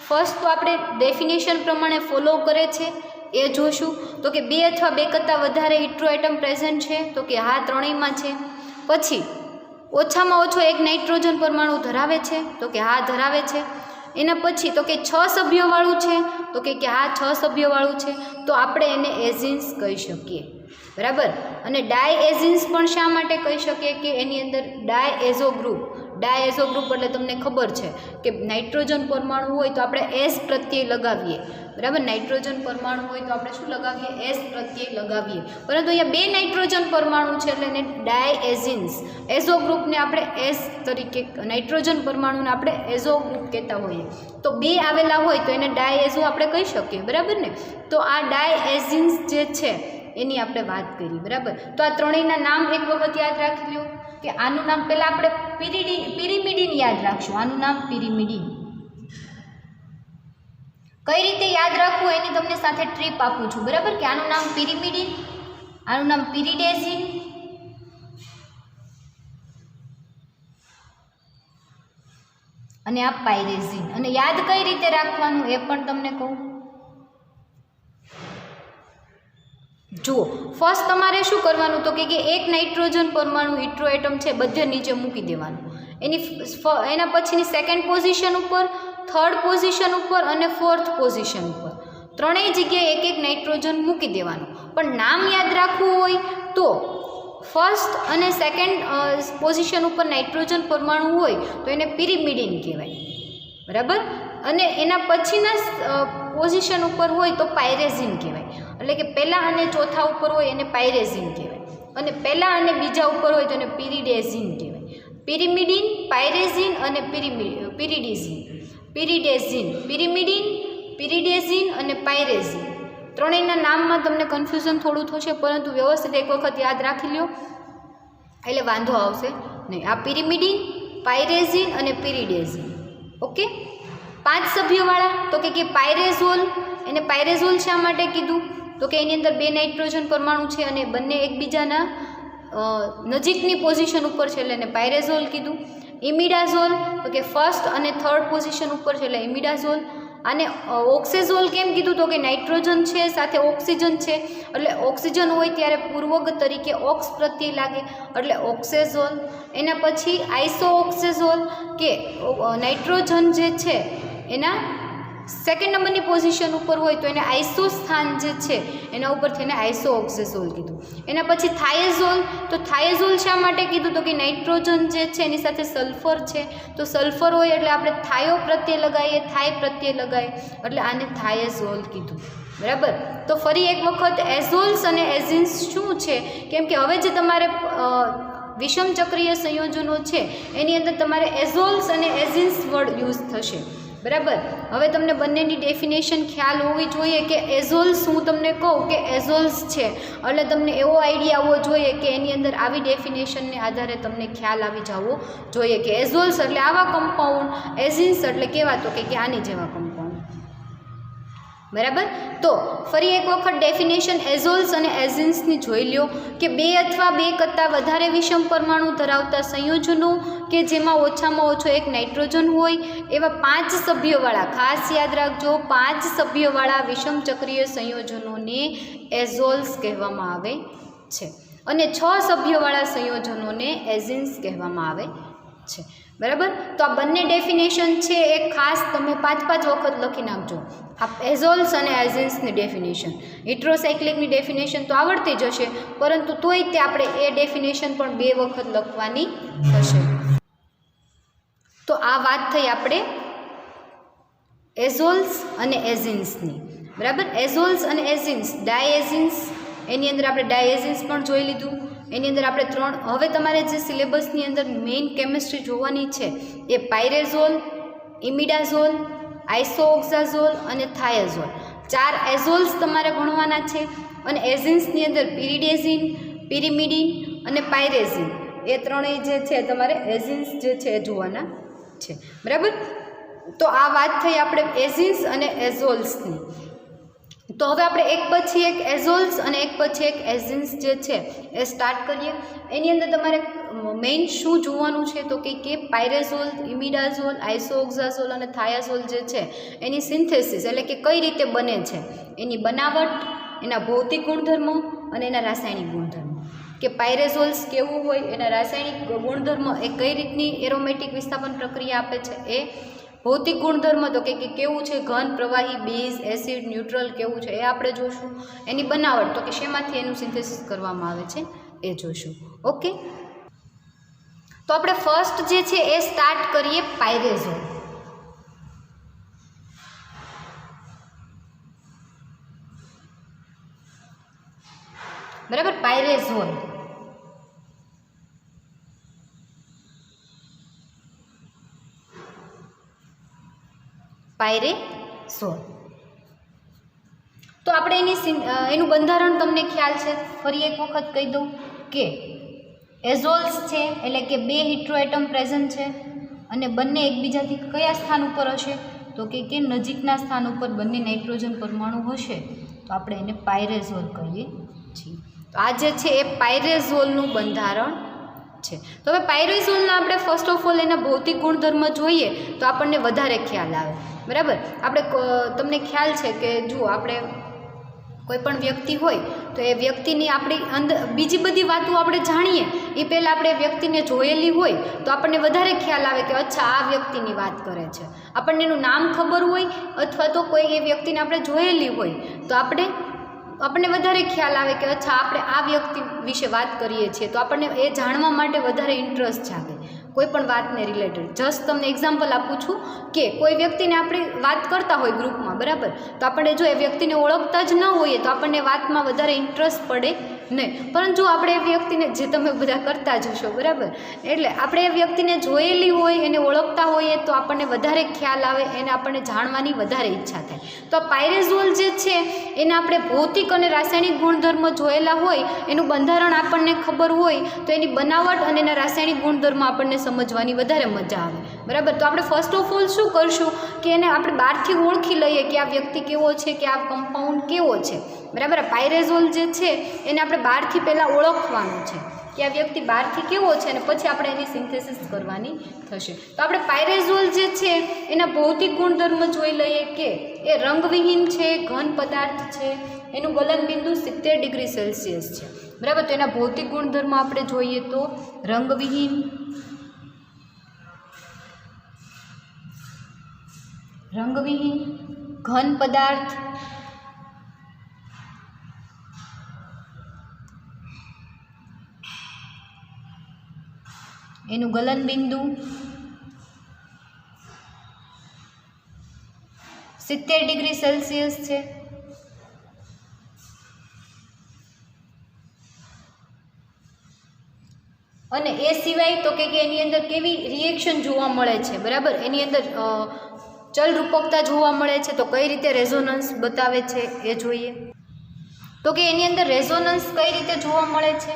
ફર્સ્ટ તો આપણે ડેફિનેશન પ્રમાણે ફોલો કરે છે એ જોશું. તો કે 2 અથવા 2 કરતાં વધારે હિટ્રોએટમ પ્રેઝન્ટ છે, તો કે હા ત્રણેયમાં છે. પછી ઓછામાં ઓછો એક નાઇટ્રોજન પરમાણુ ધરાવે છે, તો કે હા ધરાવે છે. એના પછી તો કે 6 સભ્યોવાળું છે, તો કે હા 6 સભ્યોવાળું છે, તો આપણે એને એઝિન્સ કહી શકીએ. બરાબર. અને ડાયએઝિન્સ પણ શા માટે કહી શકીએ કે એની અંદર ડાયએઝો ગ્રુપ એટલે તમને ખબર છે કે નાઇટ્રોજન પરમાણુ હોય તો આપણે એસ પ્રત્યય લગાવીએ. બરાબર, નાઇટ્રોજન પરમાણુ હોય તો આપણે શું લગાવીએ? એસ પ્રત્યય લગાવીએ. પરંતુ અહીંયા 2 નાઇટ્રોજન પરમાણુ છે એટલે એને ડાયએઝિન્સ, એઝો ગ્રુપને આપણે એસ તરીકે, નાઇટ્રોજન પરમાણુને આપણે એઝો ગ્રુપ કહેતા હોઈએ. તો 2 આવેલા હોય તો એને ડાયએઝો આપણે કહી શકીએ. બરાબર ને? તો આ ડાયએઝિન્સ જે છે એની આપણે વાત કરી. બરાબર, તો આ ત્રણેયના નામ એક વખત યાદ રાખી લો કે આનું નામ પહેલાં આપણે પિરિમિડિન યાદ રાખશું. આનું નામ પિરિમિડિન. કઈ રીતે યાદ રાખવું એની તમને સાથે ટ્રીપ આપું છું. બરાબર, કે આનું નામ પિરિમિડિન, આનું નામ પિરિડેઝિન, અને આ પાયરેઝિન. અને યાદ કઈ રીતે રાખવાનું એ પણ તમને કહું. જુઓ, ફર્સ્ટ તમારે શું કરવાનું તો કે એક નાઇટ્રોજન પરમાણુ હિટ્રોએટમ છે બધે નીચે મૂકી દેવાનું. એના પછીની સેકન્ડ પોઝિશન ઉપર, થર્ડ પોઝિશન ઉપર અને ફોર્થ પોઝિશન ઉપર ત્રણેય જગ્યાએ એક નાઇટ્રોજન મૂકી દેવાનું. પણ નામ યાદ રાખવું હોય તો ફર્સ્ટ અને સેકન્ડ પોઝિશન ઉપર નાઇટ્રોજન પરમાણુ હોય તો એને પિરિમિડિન કહેવાય. બરાબર, અને એના પછીના પોઝિશન ઉપર હોય તો પાયરેઝિન કહેવાય. એટલે કે પહેલાં અને ચોથા ઉપર હોય એને પાયરેઝિન કહેવાય, અને પહેલાં અને બીજા ઉપર હોય તો એને પિરિડેઝિન કહેવાય. પિરિમિડિન, પાયરેઝિન અને પિરિડેઝિન, પિરિમિડિન, પિરિડેઝિન અને પાયરેઝિન. ત્રણેયના નામમાં તમને કન્ફ્યુઝન થોડું થશે, પરંતુ વ્યવસ્થિત એક વખત યાદ રાખી લ્યો એટલે વાંધો આવશે નહીં. આ પિરિમિડિન, પાયરેઝિન અને પિરિડેઝિન. ઓકે, 5 સભ્યોવાળા તો કે પાયરેઝોલ. એને પાયરેઝોલ શા માટે કીધું તો કે એની અંદર 2 નાઇટ્રોજન પરમાણુ છે અને બંને એકબીજાના નજીકની પોઝિશન ઉપર છે એટલે એને પાયરેઝોલ કીધું. ઇમિડાઝોલ તો કે ફર્સ્ટ અને થર્ડ પોઝિશન ઉપર છે એટલે ઇમિડાઝોલ. અને ઓક્સેઝોલ કેમ કીધું તો કે નાઇટ્રોજન છે સાથે ઓક્સિજન છે એટલે ઓક્સિજન હોય ત્યારે પૂર્વગ તરીકે ઓક્સ પ્રત્યય લાગે એટલે ઓક્સેઝોલ. એના પછી આઇસોઓક્સેઝોલ કે નાઇટ્રોજન જે છે એના સેકન્ડ નંબરની પોઝિશન ઉપર હોય તો એને આઇસો સ્થાન જે છે એના ઉપરથી એને આઇસોઓક્સેઝોલ કીધું. એના પછી થાયઝોલ, તો થાયઝોલ શા માટે કીધું તો કે નાઇટ્રોજન જે છે એની સાથે સલ્ફર છે, તો સલ્ફર હોય એટલે આપણે થાયો પ્રત્યય લગાવીએ, થાય પ્રત્યય લગાવીએ એટલે આને થાયઝોલ કીધું. બરાબર, તો ફરી એક વખત એઝોલ્સ અને એઝિન્સ શું છે, કેમ કે હવે જે તમારે વિષમ ચક્રીય સંયોજનો છે એની અંદર તમારે એઝોલ્સ અને એઝિન્સ વર્ડ યુઝ થશે. બરાબર, હવે તમને બંનેની ડેફિનેશન ખ્યાલ હોવી જોઈએ કે એઝોલ્સ, હું તમને કહું કે એઝોલ્સ છે એટલે તમને એવો આઈડિયા આવવો જોઈએ કે એની અંદર આવી ડેફિનેશનને આધારે તમને ખ્યાલ આવી જવો જોઈએ કે એઝોલ્સ એટલે આવા કમ્પાઉન્ડ, એઝિન્સ એટલે કેવા તો કે આની જેવા કમ્પાઉન્ડ. બરાબર, તો ફરી એક વખત ડેફિનેશન એઝોલ્સ અને એઝિન્સની જોઈ લ્યો કે 2 અથવા 2 કરતાં વધારે વિષમ પરમાણુ ધરાવતા સંયોજનો કે જેમાં ઓછામાં ઓછો એક નાઇટ્રોજન હોય એવા 5 સભ્યોવાળા, ખાસ યાદ રાખજો, 5 સભ્યોવાળા વિષમ ચક્રીય સંયોજનોને એઝોલ્સ કહેવામાં આવે છે અને 6 સભ્યોવાળા સંયોજનોને એઝિન્સ કહેવામાં આવે છે. બરાબર, તો આ બંને ડેફિનેશન છે એ ખાસ તમે 5-5 વખત લખી નાખજો. આ એઝોલ્સ અને એઝિન્સની ડેફિનેશન, હિટ્રોસાયક્લિકની ડેફિનેશન તો આવડતી જ હશે, પરંતુ તોય તે આપણે એ ડેફિનેશન પણ 2 વખત લખવાની થશે. તો આ વાત થઈ આપણે એઝોલ્સ અને એઝિન્સની. બરાબર, એઝોલ્સ અને એઝિન્સ, ડાયએઝિન્સ, એની અંદર આપણે ડાયએઝિન્સ પણ જોઈ લીધું. એની અંદર આપણે 3, હવે તમારે જે સિલેબસની અંદર મેઇન કેમિસ્ટ્રી જોવાની છે એ પાયરેઝોલ, ઇમિડાઝોલ, આઇસોઓક્ઝાઝોલ અને થાયાઝોલ. 4 એઝોલ્સ તમારે ભણવાના છે. અને એઝિન્સની અંદર પિરિડેઝિન, પિરિમિડિન અને પાયરેઝિન એ ત્રણેય જે છે તમારે એઝિન્સ જે છે એ જોવાના છે. બરાબર. તો આ વાત થઈ આપણે એઝિન્સ અને એઝોલ્સની. તો હવે આપણે એક પછી એક એઝોલ્સ અને એક પછી એક એઝિન્સ જે છે એ સ્ટાર્ટ કરીએ. એની અંદર તમારે મેઇન શું જોવાનું છે તો કે પાયરેઝોલ, ઇમિડાઝોલ, આઇસોઓક્ઝાઝોલ અને થાયાઝોલ જે છે એની સિન્થેસિસ એટલે કે કઈ રીતે બને છે, એની બનાવટ, એના ભૌતિક ગુણધર્મો અને એના રાસાયણિક ગુણધર્મો. કે પાયરેઝોલ્સ કેવું હોય, એના રાસાયણિક ગુણધર્મો એ કઈ રીતની એરોમેટિક વિસ્થાપન પ્રક્રિયા આપે છે, એ ભૌતિક ગુણધર્મ તો કે કેવું છે, ઘન, પ્રવાહી, બેઝ, એસિડ, ન્યુટ્રલ કેવું છે એ આપણે જોશું. એની બનાવટ તો કે શેમાંથી એનું સિન્થેસિસ કરવામાં આવે છે એ જોશું. ઓકે. તો આપણે ફર્સ્ટ જે છે એ સ્ટાર્ટ કરીએ પાયરેઝોલ. બરાબર. પાયરેઝોલ પાયરેઝોલ. તો આપણે એનું બંધારણ તમને ખ્યાલ છે, ફરી એક વખત કહી દઉં કે એઝોલ્સ છે એટલે કે 2 હિટ્રોએટમ પ્રેઝન્ટ છે અને બંને એકબીજાથી કયા સ્થાન ઉપર હશે તો કે નજીકના સ્થાન ઉપર બંને નાઇટ્રોજન પરમાણુ હશે તો આપણે એને પાયરેઝોલ કહીએ છીએ. તો આ જે છે એ પાયરેઝોલનું બંધારણ છે. તો હવે પાયરેઝોલના આપણે ફર્સ્ટ ઓફ ઓલ એના ભૌતિક ગુણધર્મ જોઈએ તો આપણને વધારે ખ્યાલ આવે. બરાબર. આપણે તમને ખ્યાલ છે કે જુઓ, આપણે કોઈ પણ વ્યક્તિ હોય તો એ વ્યક્તિની આપણી અંદર બીજી બધી વાતો આપણે જાણીએ એ પહેલાં આપણે વ્યક્તિને જોયેલી હોય તો આપણને વધારે ખ્યાલ આવે કે અચ્છા આ વ્યક્તિની વાત કરે છે. આપણને એનું નામ ખબર હોય અથવા તો કોઈ એ વ્યક્તિને આપણે જોયેલી હોય તો આપણને વધારે ખ્યાલ આવે કે અચ્છા આપણે આ વ્યક્તિ વિશે વાત કરીએ છીએ તો આપણને એ જાણવા માટે વધારે ઇન્ટરેસ્ટ જાગે કોઈ પણ વાતને રિલેટેડ. જસ્ટ તમને એક્ઝામ્પલ આપું છું કે કોઈ વ્યક્તિને આપણે વાત કરતા હોય ગ્રુપમાં, બરાબર, તો આપણે જો એ વ્યક્તિને ઓળખતા જ ન હોઈએ તો આપણને વાતમાં વધારે ઇન્ટરેસ્ટ પડે નહીં. પરંતુ આપણે એ વ્યક્તિને, જે તમે બધા કરતા જ હશો, બરાબર, એટલે આપણે એ વ્યક્તિને જોયેલી હોય, એને ઓળખતા હોઈએ તો આપણને વધારે ખ્યાલ આવે, એને આપણને જાણવાની વધારે ઈચ્છા થાય. તો આ પાયરેઝોલ જે છે એને આપણે ભૌતિક અને રાસાયણિક ગુણધર્મ જોયેલા હોય, એનું બંધારણ આપણને ખબર હોય તો એની બનાવટ અને એના રાસાયણિક ગુણધર્મ આપણને સમજવાની વધારે મજા આવે. બરાબર. તો આપણે ફર્સ્ટ ઓફ ઓલ શું કરશું કે એને આપણે બહારથી ઓળખી લઈએ કે આ વ્યક્તિ કેવો છે, કે આ કમ્પાઉન્ડ કેવો છે. બરાબર. પાયરેઝોલ જે છે એને આપણે બહારથી પહેલાં ઓળખવાનું છે કે આ વ્યક્તિ બહારથી કેવો છે અને પછી આપણે એની સિન્થેસિસ કરવાની થશે. તો આપણે પાયરેઝોલ જે છે એના ભૌતિક ગુણધર્મ જોઈ લઈએ કે એ રંગવિહીન છે, ઘન પદાર્થ છે, એનું ગલનબિંદુ 70 ડિગ્રી સેલ્સિયસ છે. બરાબર. તો એના ભૌતિક ગુણધર્મ આપણે જોઈએ તો રંગવિહીન, ઘન પદાર્થ, એનું ગલનબિંદુ 70 ડિગ્રી સેલ્સિયસ છે. અને એ સિવાય તો કે એની અંદર કેવી રિએક્શન જોવા મળે છે. બરાબર. એની અંદર ચલ રૂપકતા જોવા મળે છે. તો કઈ રીતે રેઝોનન્સ બતાવે છે એ જોઈએ. તો કે એની અંદર રેઝોનન્સ કઈ રીતે જોવા મળે છે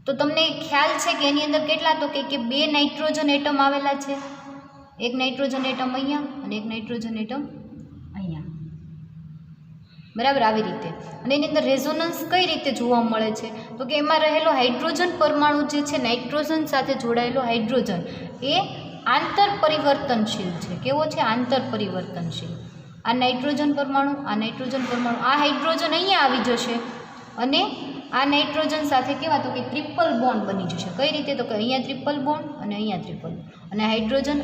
તો તમને ખ્યાલ છે કે એની અંદર કેટલા તો કે 2 નાઇટ્રોજન એટમ આવેલા છે. એક નાઇટ્રોજન એટમ અહીંયા અને એક નાઇટ્રોજન એટમ અહીંયા. બરાબર. આવી રીતે. અને એની અંદર રેઝોનન્સ કઈ રીતે જોવા મળે છે તો કે એમાં રહેલો હાઇડ્રોજન પરમાણુ જે છે, નાઇટ્રોજન સાથે જોડાયેલો હાઇડ્રોજન એ આંતર પરિવર્તનશીલ છે. કેવો છે? આંતર પરિવર્તનશીલ. આ નાઇટ્રોજન પરમાણુ, આ નાઇટ્રોજન પરમાણુ, આ હાઇડ્રોજન અહીંયા આવી જશે અને આ નાઇટ્રોજન સાથે કેવા તો કે ટ્રિપલ બોન્ડ બની જશે. કઈ રીતે તો કે અહીંયા ટ્રિપલ બોન્ડ અને અહીંયા ટ્રિપલ બોન્ડ અને હાઇડ્રોજન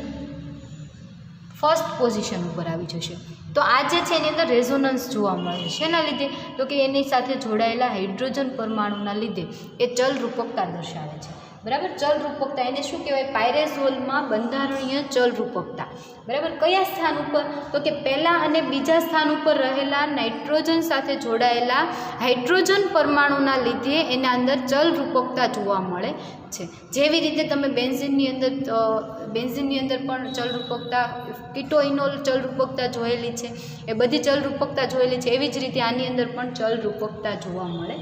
ફર્સ્ટ પોઝિશન ઉપર આવી જશે. તો આ જે છે એની અંદર રેઝોનન્સ જોવા મળે છે. શેના લીધે તો કે એની સાથે જોડાયેલા હાઇડ્રોજન પરમાણુના લીધે એ ચલ રૂપકતા દર્શાવે છે. બરાબર, ચલરૂપકતા એને શું કહેવાય? પાયરેઝોલમાં બંધારણીય ચલરૂપકતા. બરાબર, કયા સ્થાન ઉપર? તો કે પહેલા અને બીજા સ્થાન ઉપર રહેલા નાઇટ્રોજન સાથે જોડાયેલા હાઇડ્રોજન પરમાણુના લીધે એના અંદર ચલરૂપકતા જોવા મળે છે. જેવી રીતે તમે બેન્ઝીનની અંદર પણ ચલરૂપકતા, કીટોઇનોલ ચલરૂપકતા જોયેલી છે, એ બધી ચલરૂપકતા જોયેલી છે. એવી જ રીતે આની અંદર પણ ચલરૂપકતા જોવા મળે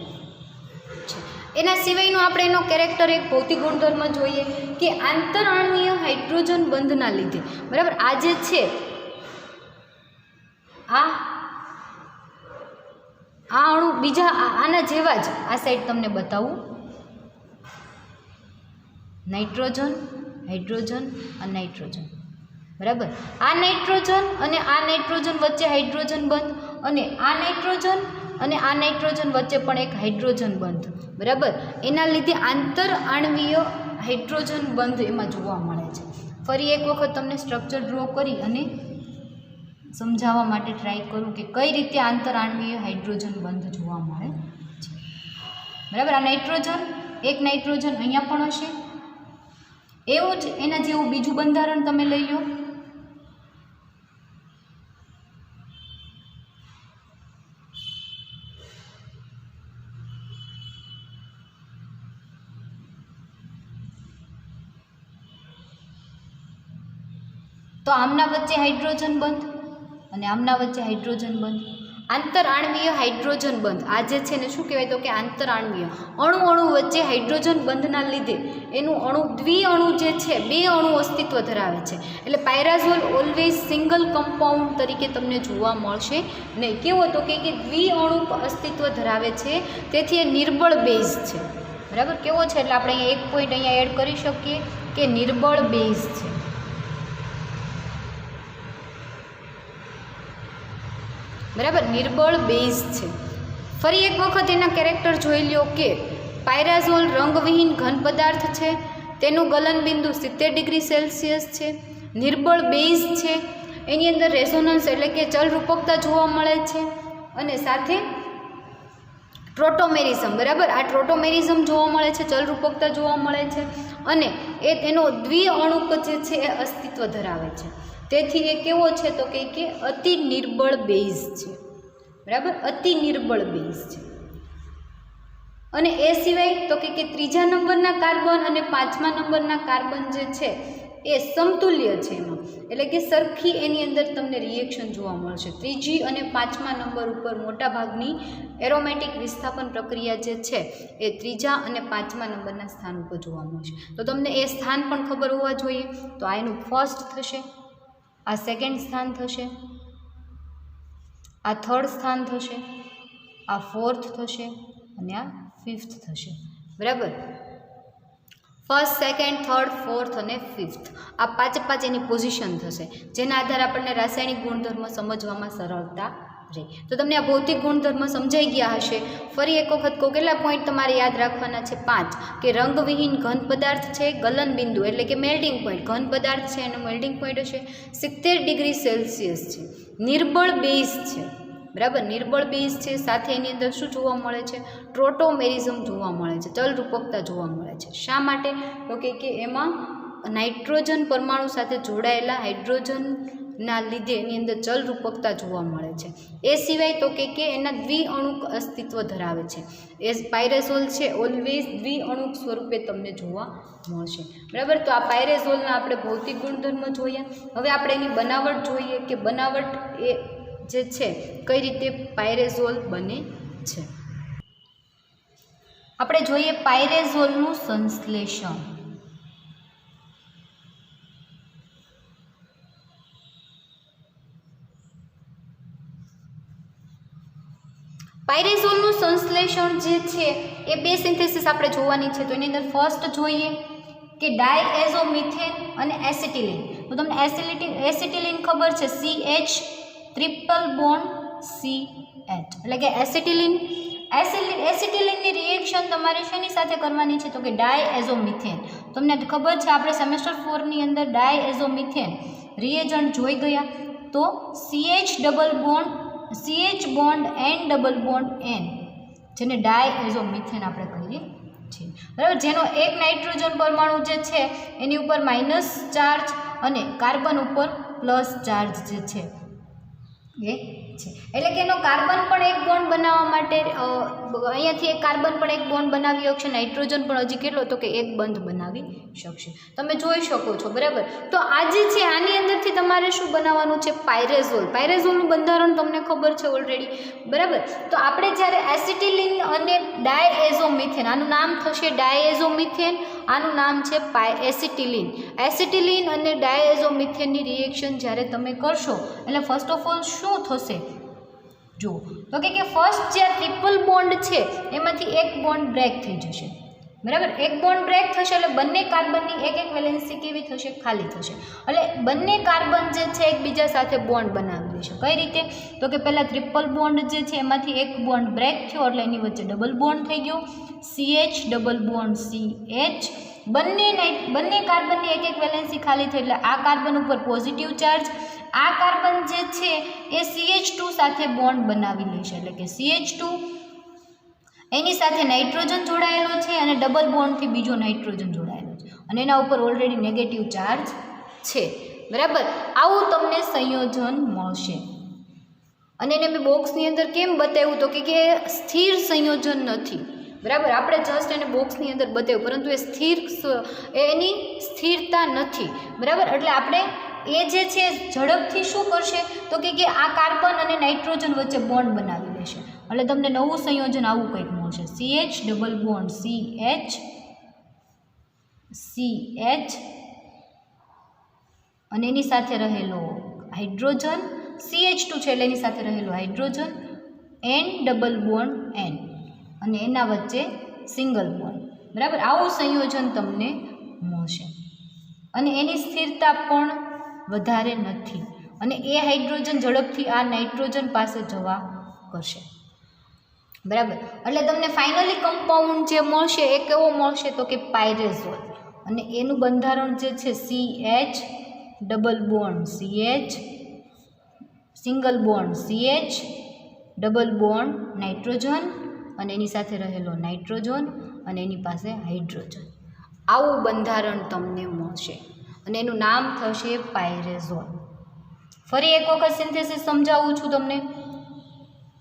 છે. એના સિવાયનો આપણે એનો કેરેક્ટર, એક ભૌતિક ગુણધર્મ જોઈએ કે આંતરઆણ્વીય હાઇડ્રોજન બંધના લીધે, બરાબર, આ જે છે આ અણુ બીજા આના જેવા જ, આ સાઈડ તમને બતાવું, નાઇટ્રોજન, હાઇડ્રોજન અને નાઇટ્રોજન. બરાબર, આ નાઇટ્રોજન અને આ નાઇટ્રોજન વચ્ચે હાઇડ્રોજન બંધ, અને આ નાઇટ્રોજન અને આ નાઇટ્રોજન વચ્ચે પણ એક હાઇડ્રોજન બંધ. બરાબર, એના લીધે આંતરઆણ્વીય હાઇડ્રોજન બંધ એમાં જોવા મળે છે. ફરી એક વખત તમને સ્ટ્રક્ચર ડ્રો કરી અને સમજાવવા માટે ટ્રાય કરું કે કઈ રીતે આંતરઆણ્વીય હાઇડ્રોજન બંધ જોવા મળે છે. બરાબર, આ નાઇટ્રોજન, એક નાઇટ્રોજન અહીંયા પણ હશે, એવું જ એના જેવું બીજું બંધારણ તમે લઈ લો. તો આમના વચ્ચે હાઇડ્રોજન બંધ અને આમના વચ્ચે હાઇડ્રોજન બંધ, આંતરઆણ્વીય હાઇડ્રોજન બંધ. આ જે છે ને શું કહેવાય? તો કે આંતરઆણ્વીય અણુ વચ્ચે હાઇડ્રોજન બંધના લીધે એનું દ્વિઅણુ જે છે, બે અણુ અસ્તિત્વ ધરાવે છે. એટલે પાયરાઝોલ ઓલવેઝ સિંગલ કમ્પાઉન્ડ તરીકે તમને જોવા મળશે નહીં. કેવો? તો કે દ્વિઅણુ અસ્તિત્વ ધરાવે છે, તેથી એ નિર્બળ બેઝ છે. બરાબર, કેવો છે? એટલે આપણે અહીંયા એક પોઈન્ટ અહીંયા એડ કરી શકીએ કે નિર્બળ બેઝ છે. બરાબર, નિર્બળ બેઝ છે. ફરી એક વખત એના કેરેક્ટર જોઈ લો કે પાયરાઝોલ રંગવિહીન ઘન પદાર્થ છે, તેનું ગલનબિંદુ 70 ડિગ્રી સેલ્સિયસ છે, નિર્બળ બેઝ છે, એની અંદર રેઝોનન્સ એટલે કે ચલરૂપકતા જોવા મળે છે, અને સાથે ટ્રોટોમેરિઝમ. બરાબર, આ ટ્રોટોમેરિઝમ જોવા મળે છે, ચલરૂપકતા જોવા મળે છે, અને એનો દ્વિઅણુક જે છે એ અસ્તિત્વ ધરાવે છે. તેથી એ કેવો છે? તો કે અતિ નિર્બળ બેઝ છે. બરાબર, અતિ નિર્બળ બેઝ છે. અને એ સિવાય તો કે ત્રીજા નંબરના કાર્બન અને પાંચમા નંબરના કાર્બન જે છે એ સમતુલ્ય છે એમાં, એટલે કે સરખી એની અંદર તમને રિએક્શન જોવા મળશે. ત્રીજી અને પાંચમા નંબર ઉપર મોટાભાગની એરોમેટિક વિસ્થાપન પ્રક્રિયા જે છે એ ત્રીજા અને પાંચમા નંબરના સ્થાન ઉપર જોવા મળશે. તો તમને એ સ્થાન પણ ખબર હોવા જોઈએ. તો આ એનું ફર્સ્ટ થશે, આ સેકન્ડ સ્થાન થશે, આ થર્ડ સ્થાન થશે, આ ફોર્થ થશે અને આ ફિફ્થ થશે. બરાબર, ફર્સ્ટ, સેકન્ડ, થર્ડ, ફોર્થ અને ફિફ્થ, આ પાંચ એની પોઝિશન થશે, જેના આધારે આપણને રાસાયણિક ગુણધર્મ સમજવામાં સરળતા રહે. તો તમને આ ભૌતિક ગુણધર્મ સમજાઈ ગયા હશે. ફરી એક વખત કહો, કેટલા પોઈન્ટ તમારે યાદ રાખવાના છે? 5. કે રંગવિહીન ઘન પદાર્થ છે, ગલનબિંદુ એટલે કે મેલ્ટિંગ પોઈન્ટ, ઘન પદાર્થ છે એનો મેલ્ટિંગ પોઈન્ટ હશે, 70 ડિગ્રી સેલ્સિયસ છે, નિર્બળ બેઝ છે. બરાબર, નિર્બળ બેઝ છે, સાથે એની અંદર શું જોવા મળે છે? ટ્રોટોમેરિઝમ જોવા મળે છે, ચલરૂપકતા જોવા મળે છે. શા માટે? તો કે એમાં નાઇટ્રોજન પરમાણુ સાથે જોડાયેલા હાઇડ્રોજનના લીધે એની અંદર ચલરૂપકતા જોવા મળે છે. એ સિવાય તો કે એના દ્વિઅણુક અસ્તિત્વ ધરાવે છે. એ પાયરેઝોલ છે ઓલવેઝ દ્વિઅણુક સ્વરૂપે તમને જોવા મળશે. બરાબર, તો આ પાયરેઝોલના આપણે ભૌતિક ગુણધર્મ જોયા. હવે આપણે એની બનાવટ જોઈએ કે બનાવટ એ જે છે કઈ રીતે પાયરેઝોલ બને છે. આપણે જોઈએ પાયરેઝોલનું સંશ્લેષણ. પાયરેઝોલનું સંશ્લેષણ જે છે એ બે સિન્થેસિસ આપણે જોવાની છે. તો એની અંદર ફર્સ્ટ જોઈએ કે ડાયએઝોમિથેન અને એસિટિલિન. તો તમને એસિટિલિન ખબર છે, CH ટ્રિપલ બોન્ડ CH, એટલે કે એસિટિલિનની રિએક્શન તમારે શેની સાથે કરવાની છે? તો કે ડાયએઝોમિથેન. તમને ખબર છે આપણે સેમેસ્ટર 4 ની અંદર ડાયએઝોમિથેન રિએજન્ટ જોઈ ગયા. તો CH bond N double bond N, જેને ડાયએઝોમિથેન આપણે કહીએ છીએ. બરાબર, જેનો એક નાઇટ્રોજન પરમાણુ જે છે એની ઉપર માઇનસ ચાર્જ અને કાર્બન ઉપર પ્લસ ચાર્જ જે છે એ છે. એટલે કે એનો કાર્બન પણ એક બોન્ડ બનાવવા માટે અહીંયાથી એક કાર્બન પણ એક બોન્ડ બનાવી શકશે, નાઇટ્રોજન પણ હજી કેટલો તો કે એક બંધ બનાવી શકશે. તમે જોઈ શકો છો. બરાબર, તો આ જે છે આની અંદરથી તમારે શું બનાવવાનું છે? પાયરેઝોલ. પાયરેઝોલનું બંધારણ તમને ખબર છે ઓલરેડી. બરાબર, તો આપણે જ્યારે એસિટિલિન અને ડાયએઝોમિથેન, આનું નામ થશે ડાયએઝોમિથેન, આનું નામ છે એસિટિલિન. એસિટિલિન અને ડાયએઝોમિથેનની રિએક્શન જ્યારે તમે કરશો એટલે ફર્સ્ટ ઓફ ઓલ શું થશે જો તો કે ફર્સ્ટ જે ટ્રિપલ બોન્ડ છે એમાંથી એક બોન્ડ બ્રેક થઈ જશે. બરાબર, એક બોન્ડ બ્રેક થશે એટલે બંને કાર્બનની એક એક વેલેન્સી કેવી થશે? ખાલી થશે. એટલે બંને કાર્બન જે છે એકબીજા સાથે બોન્ડ બનાવી લેશે. કઈ રીતે? તો કે પહેલાં ટ્રિપલ બોન્ડ જે છે એમાંથી એક બોન્ડ બ્રેક થયો એટલે એની વચ્ચે ડબલ બોન્ડ થઈ ગયો, CH ડબલ બોન્ડ CH. બંને કાર્બનની એક એક વેલેન્સી ખાલી થઈ એટલે આ કાર્બન ઉપર પોઝિટિવ ચાર્જ, આ કાર્બન જે છે એ CH2 સાથે બોન્ડ બનાવી લેશે એટલે કે CH2, એની સાથે નાઇટ્રોજન જોડાયેલો છે અને ડબલ બોન્ડથી બીજો નાઇટ્રોજન જોડાયેલો છે અને એના ઉપર ઓલરેડી નેગેટિવ ચાર્જ છે. બરાબર, આવું તમને સંયોજન મળશે. અને એને મેં બોક્સની અંદર કેમ બતાવ્યું તો કે સ્થિર સંયોજન નથી. બરાબર, આપણે જસ્ટ એને બોક્સની અંદર બતાવ્યું પરંતુ એ એની સ્થિરતા નથી. બરાબર, એટલે આપણે એ જે છે ઝડપથી શું કરશે તો કે આ કાર્બન અને નાઇટ્રોજન વચ્ચે બોન્ડ બનાવી લેશે એટલે તમને નવું સંયોજન આવું કંઈક મળશે. CH ડબલ બોન્ડ CH અને એની સાથે રહેલો હાઇડ્રોજન, CH2 છે એટલે એની સાથે રહેલો hydrogen, N double bond N અને એના વચ્ચે સિંગલ બોન્ડ. બરાબર, આવું સંયોજન તમને મળશે અને એની સ્થિરતા પણ વધારે નથી અને એ હાઇડ્રોજન ઝડપથી આ નાઇટ્રોજન પાસે જવા કરશે. બરાબર, એટલે તમને ફાઇનલી કમ્પાઉન્ડ જે મળશે એ કેવો મળશે તો કે પાયરેઝોલ. અને એનું બંધારણ જે છે CH double bond CH, single bond CH, double bond nitrogen અને એની સાથે રહેલો નાઇટ્રોજન અને એની પાસે હાઇડ્રોજન. આવું બંધારણ તમને મળશે અને એનું નામ થશે પાયરેઝોલ. ફરી એક વખત સિન્થેસિસ સમજાવું છું તમને.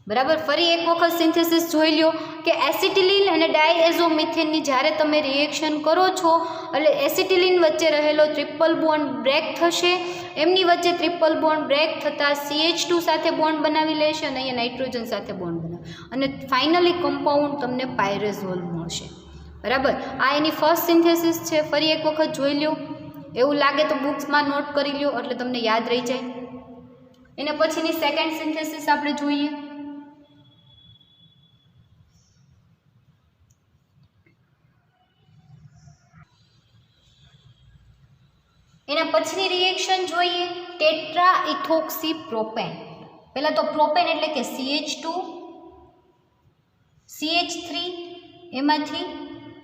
બરાબર, ફરી એક વખત સિન્થેસિસ જોઈ લો કે એસિટિલિન અને ડાયએઝોમિથેનની જ્યારે તમે રિએક્શન કરો છો એટલે એસિટિલિન વચ્ચે રહેલો ટ્રિપલ બોન્ડ બ્રેક થશે, એમની વચ્ચે ટ્રિપલ બોન્ડ બ્રેક થતાં CH2 સાથે બોન્ડ બનાવી લેશે અને અહીંયા નાઇટ્રોજન સાથે બોન્ડ બનાવે અને ફાઇનલી કમ્પાઉન્ડ તમને પાયરેઝોલ મળશે. બરાબર, આ એની ફર્સ્ટ સિન્થેસિસ છે. ફરી એક વખત જોઈ લો, એવું લાગે તો બુક્સમાં નોટ કરી લો એટલે તમને યાદ રહી જાય. એના પછીની સેકન્ડ સિન્થેસિસ આપણે જોઈએ. એના પછીની રિએક્શન જોઈએ ટેટ્રા ઇથોક્સી પ્રોપેન. પહેલાં તો પ્રોપેન એટલે કે CH2 CH3 એમાંથી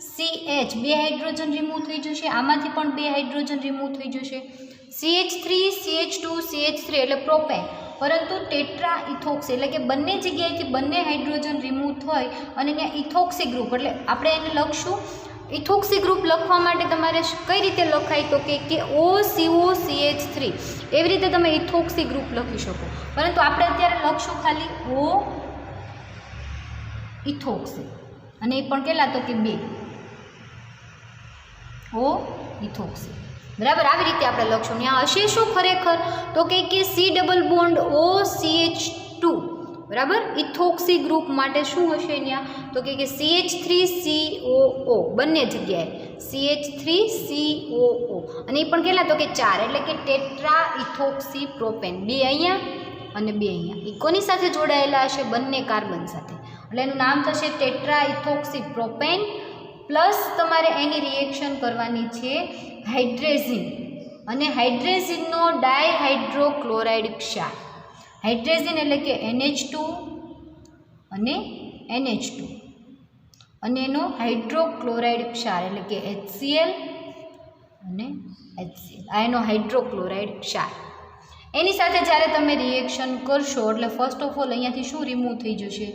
CH, બે હાઇડ્રોજન રિમૂવ થઈ જશે, આમાંથી પણ બે હાઇડ્રોજન રિમૂવ થઈ જશે. CH3 CH2 CH3 એટલે પ્રોપેન, પરંતુ ટેટ્રા ઇથોક્સી એટલે કે બંને જગ્યાએથી બંને હાઇડ્રોજન રિમૂવ થઈ અને ત્યાં ઇથોક્સી ગ્રુપ એટલે આપણે એને લખશું. ઇથોક્સી ગ્રુપ લખવા માટે તમારે કઈ રીતે લખાય તો કે OCOCH3 એવી રીતે તમે ઇથોક્સી ગ્રુપ લખી શકો, પરંતુ આપણે અત્યારે લખશું ખાલી O ઇથોક્સી અને એ પણ કેટલા તો કે બે O ઇથોક્સી. બરાબર, આવી રીતે આપણે લખશું. ત્યાં હશે શું ખરેખર તો કે C ડબલ બોન્ડ OCH2. બરાબર, ઇથોક્સી ગ્રુપ માટે શું હશે ત્યાં તો કે CH3COO બંને જગ્યાએ CH3COO અને એ પણ કેટલા તો કે 4 એટલે કે ટેટ્રા ઇથોક્સી પ્રોપેન. બે અહીંયા અને બે અહીંયા એ કોની સાથે જોડાયેલા હશે? બંને કાર્બન સાથે. એટલે એનું નામ થશે ટેટ્રા ઇથોક્સી પ્રોપેન. પ્લસ તમારે એની રિએક્શન કરવાની છે હાઇડ્રેઝિન અને હાઇડ્રેઝિનનો ડાયહાઇડ્રોક્લોરાઇડ ક્ષાર. હાઇડ્રેઝિન એટલે કે NH2 અને NH2 અને એનો હાઇડ્રોક્લોરાઇડ ક્ષાર એટલે કે HCl અને HCl, આ એનો હાઇડ્રોક્લોરાઇડ ક્ષાર. એની સાથે જ્યારે તમે રિએક્શન કરશો એટલે ફર્સ્ટ ઓફ ઓલ અહીંયાથી શું રિમૂવ થઈ જશે?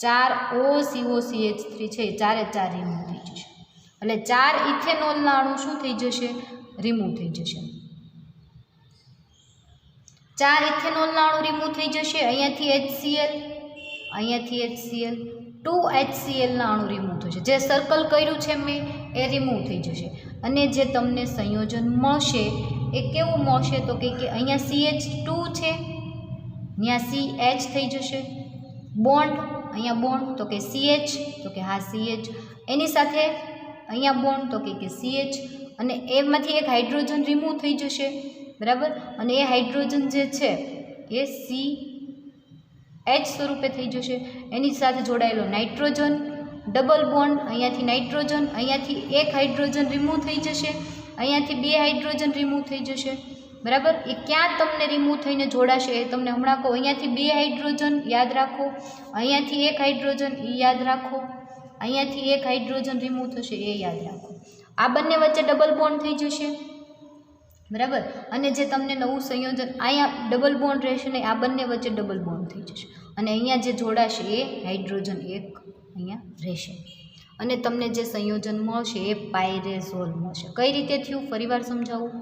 4 OCOCH3 છે, 4 રિમૂવ થઈ જશે. એટલે 4 ઇથેનોલના અણુ શું થઈ જશે? રિમૂવ થઈ જશે. 4 ઇથેનોલના અણુ રિમૂવ થઈ જશે. અહીંયાથી HCl, અહીંયાથી HCl, 2 HClના અણુ રિમૂવ થશે. જે સર્કલ કર્યું છે મેં એ રિમૂવ થઈ જશે. અને જે તમને સંયોજન મળશે એ કેવું મળશે? તો કે અહીંયા CH2 છે, અહીંયા CH થઈ જશે. બોન્ડ, અહીંયા બોન્ડ, તો કે CH, તો કે હા CH. એની સાથે અહીંયા બોન્ડ, તો કે CH. અને એમાંથી એક હાઇડ્રોજન રિમૂવ થઈ જશે, બરાબર. અને એ હાઇડ્રોજન જે છે એ CH સ્વરૂપે થઈ જશે. એની સાથે જોડાયેલો નાઇટ્રોજન, ડબલ બોન્ડ, અહીંયાથી નાઇટ્રોજન, અહીંયાથી એક હાઇડ્રોજન રિમૂવ થઈ જશે, અહીંયાથી 2 હાઇડ્રોજન રિમૂવ થઈ જશે, બરાબર. એ ક્યાં તમને રિમૂવ થઈને જોડાશે એ તમને હમણાં કહું. અહીંયાથી 2 હાઇડ્રોજન યાદ રાખો, અહીંયાથી એક હાઇડ્રોજન એ યાદ રાખો, અહીંયાથી એક હાઇડ્રોજન રિમૂવ થશે એ યાદ રાખો. આ બંને વચ્ચે ડબલ બોન્ડ થઈ જશે, બરાબર. અને જે તમને નવું સંયોજન અહીંયા ડબલ બોન્ડ રહેશે ને આ બંને વચ્ચે ડબલ બોન્ડ થઈ જશે. અને અહીંયા જે જોડાશે એ હાઇડ્રોજન એક અહીંયા રહેશે. અને તમને જે સંયોજન મળશે એ પાયરેઝોલ મળશે. કઈ રીતે થયું ફરીવાર સમજાવું,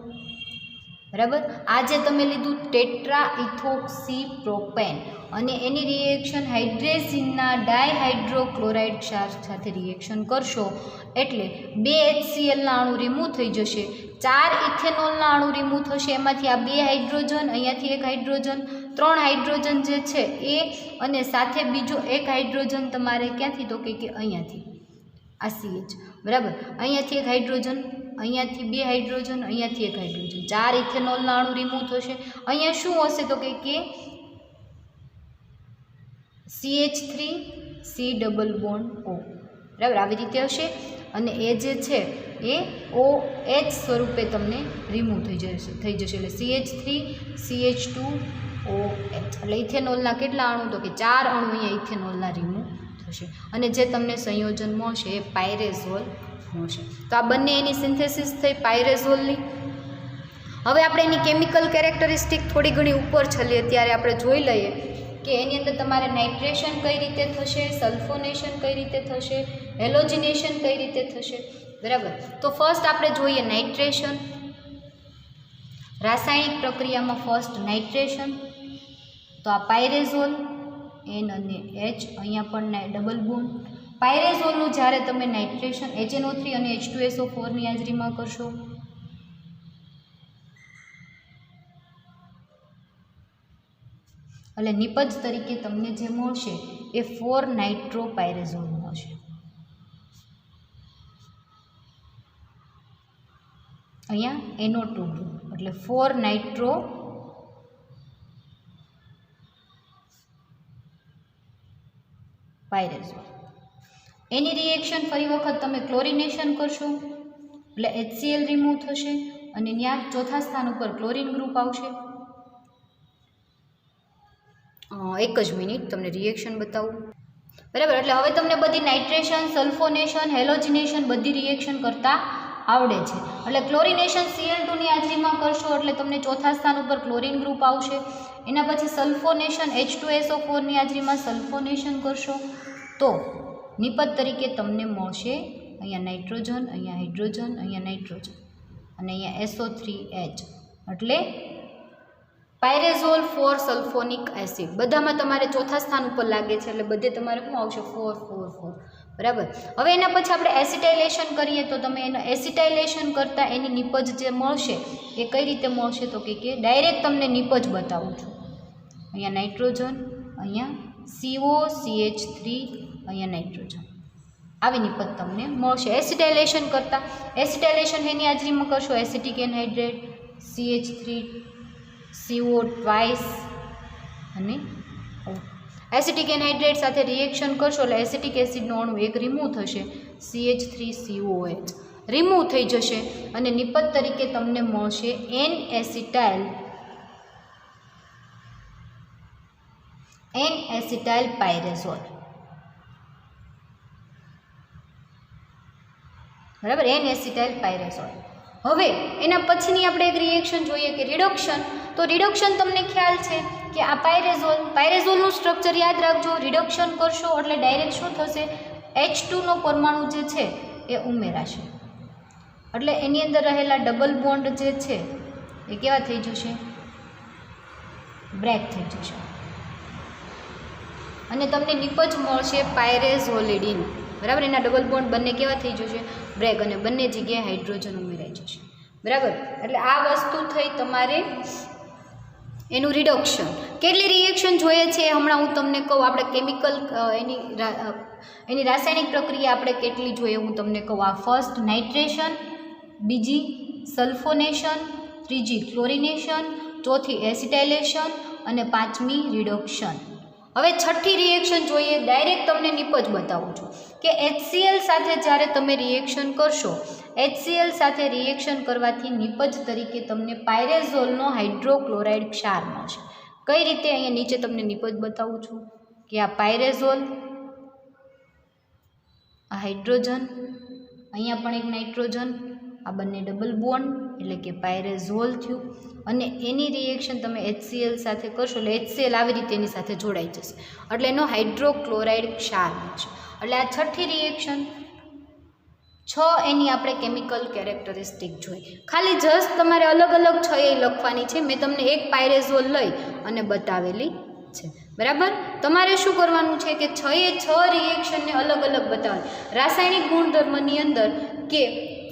બરાબર. આ જે તમે લીધું ટેટ્રા ઇથોક્સી પ્રોપેન અને એની રિએક્શન હાઇડ્રેઝિનના ડાયહાઇડ્રોક્લોરાઇડ ક્ષાર સાથે રિએક્શન કરશો એટલે 2 HClના અણુ રિમૂવ થઈ જશે, 4 ઇથેનોલના અણુ રિમૂવ થશે. એમાંથી આ 2 હાઇડ્રોજન, અહીંયાથી એક હાઇડ્રોજન, 3 હાઇડ્રોજન જે છે એ, અને સાથે બીજો એક હાઇડ્રોજન તમારે ક્યાંથી? તો કે અહીંયાથી આ CH, બરાબર. અહીંયાથી એક હાઇડ્રોજન, અહીંયાથી 2 હાઇડ્રોજન, અહીંયાથી એક હાઇડ્રોજન, 4 ઇથેનોલના અણુ રિમૂવ થશે. અહીંયા શું હશે? તો કે CH3 C double bond O, બરાબર. આવી રીતે હશે. અને એ જે છે એ OH સ્વરૂપે તમને રિમૂવ થઈ જશે. એટલે CH3 CH2 OH. એટલે ઇથેનોલના કેટલા અણુ? તો કે 4 અણુ અહીંયા ઇથેનોલના રિમૂવ થશે. અને જે તમને સંયોજન મળશે એ પાયરેઝોલ મળશે. તો આ બંને એની સિન્થેસિસ થઈ પાયરેઝોલની. હવે આપણે એની કેમિકલ કેરેક્ટરિસ્ટિક થોડી ઘણી ઉપર છલીએ ત્યારે આપણે જોઈ લઈએ કે એની અંદર તમારે નાઇટ્રેશન કઈ રીતે થશે, સલ્ફોનેશન કઈ રીતે થશે, હેલોજિનેશન કઈ રીતે થશે, બરાબર. તો ફર્સ્ટ આપણે જોઈએ નાઇટ્રેશન. રાસાયણિક પ્રક્રિયામાં ફર્સ્ટ નાઇટ્રેશન. તો આ પાયરેઝોલ N અને H, અહીંયા પણ ડબલ બોન્ડ. પાયરેઝોલનું જ્યારે તમે નાઇટ્રેશન HNO3 અને H2SO4ની હાજરીમાં કરશો એટલે નિપજ તરીકે તમને જે મળશે એ 4 નાઇટ્રોપાયરેઝોલ મળશે. અહીંયા NO2 ગ્રુપ એટલે 4 નાઇટ્રો પાયરેઝોલ. એની રિએક્શન ફરી વખત તમે ક્લોરિનેશન કરશો એટલે HCl રિમૂવ થશે અને ત્યાં ચોથા સ્થાન ઉપર ક્લોરીન ગ્રુપ આવશે. એક જ મિનિટ તમને રિએક્શન બતાવું, બરાબર. એટલે હવે તમને બધી નાઇટ્રેશન, સલ્ફોનેશન, હેલોજિનેશન બધી રિએક્શન કરતા આવડે છે. એટલે ક્લોરિનેશન Cl2ની હાજરીમાં કરશો એટલે તમને ચોથા સ્થાન ઉપર ક્લોરીન ગ્રુપ આવશે. એના પછી સલ્ફોનેશન H2SO4ની હાજરીમાં સલ્ફોનેશન કરશો તો નિપજ તરીકે તમને મળશે અહીંયા નાઇટ્રોજન, અહીંયા હાઇડ્રોજન, અહીંયા નાઇટ્રોજન અને અહીંયા SO3H. એટલે પાયરેઝોલ 4 સલ્ફોનિક એસિડ બધામાં તમારે ચોથા સ્થાન ઉપર લાગે છે એટલે બધે તમારે શું આવશે 4 4 4, બરાબર. હવે એના પછી આપણે એસિટાઇલેશન કરીએ તો તમે એના એસિટાઇલેશન કરતાં એની નિપજ જે મળશે એ કઈ રીતે મળશે? તો કે ડાયરેક્ટ તમને નિપજ બતાવું છું. અહીંયા નાઇટ્રોજન, અહીંયા COCH3, અહીંયા નાઇટ્રોજન, આવી નિપજ તમને મળશે એસિટાઇલેશન કરતાં. એસિટાઇલેશન એની હાજરીમાં કરશો acetic anhydrate CH3 CO twice અને એસિટિક એનહાઇડ્રેટ સાથે રિએક્શન કરશો એટલે એસિટિક એસિડનો અણુ એક રિમૂવ થશે, CH3COH રિમૂવ થઈ જશે અને નિપજ તરીકે તમને મળશે N-એસિટાઇલ પાયરેઝોલ, બરાબર. N-એસિટાઇલ પાયરેઝોલ. હવે એના પછીની આપણે એક રિએક્શન જોઈએ કે રિડક્શન. તો રિડક્શન તમને ખ્યાલ છે કે આ પાયરેઝોલનું સ્ટ્રક્ચર યાદ રાખજો. રિડક્શન કરશો એટલે ડાયરેક્ટ શું થશે? H2નો પરમાણુ જે છે એ ઉમેરાશે, એટલે એની અંદર રહેલા ડબલ બોન્ડ જે છે એ કેવા થઈ જશે, બ્રેક થઈ જશે, અને તમને નિપજ મળશે પાયરેઝોલિડીન, બરાબર. એના ડબલ બોન્ડ બંને કેવા થઈ જશે, બ્રેક, અને બંને જગ્યાએ હાઇડ્રોજન ઉમેરાઈ જશે, બરાબર. એટલે આ વસ્તુ થઈ તમારે એનું રિડક્શન. કેટલી રિએક્શન જોઈએ છે હમણાં હું તમને કહું. આપણે કેમિકલ એની રાસાયણિક પ્રક્રિયા આપણે કેટલી જોઈએ હું તમને કહું. આ ફર્સ્ટ નાઇટ્રેશન, બીજી સલ્ફોનેશન, ત્રીજી ક્લોરિનેશન, ચોથી એસિટાઇલેશન અને પાંચમી રિડક્શન. હવે છઠ્ઠી રિએક્શન જોઈએ. ડાયરેક્ટ તમને નિપજ બતાવું છું કે HCl સાથે જ્યારે તમે રિએક્શન કરશો, HCl સાથે રિએક્શન કરવાથી નિપજ તરીકે તમને પાયરેઝોલનો હાઇડ્રોક્લોરાઇડ ક્ષાર મળશે. કઈ રીતે? અહીંયા નીચે તમને નિપજ બતાવું છું કે આ પાયરેઝોલ, આ હાઇડ્રોજન, અહીંયા પણ એક નાઇટ્રોજન, આ બંને ડબલ બોન્ડ એટલે કે પાયરેઝોલ થયું, અને એની રિએક્શન તમે HCl સાથે કરશો એટલે HCl આવી રીતે એની સાથે જોડાઈ જશે, એટલે એનો હાઇડ્રોક્લોરાઇડ ક્ષાર મળશે. એટલે આ છઠ્ઠી રિએક્શન. 6 એની આપણે કેમિકલ કેરેક્ટરિસ્ટિક જોઈ. ખાલી જસ્ટ તમારે અલગ અલગ 6 એ લખવાની છે. મેં તમને એક પાયરેઝોલ લઈ અને બતાવેલી છે, બરાબર. તમારે શું કરવાનું છે કે 6 એ 6 રિએક્શનને અલગ અલગ બતાવવાની. રાસાયણિક ગુણધર્મની અંદર કે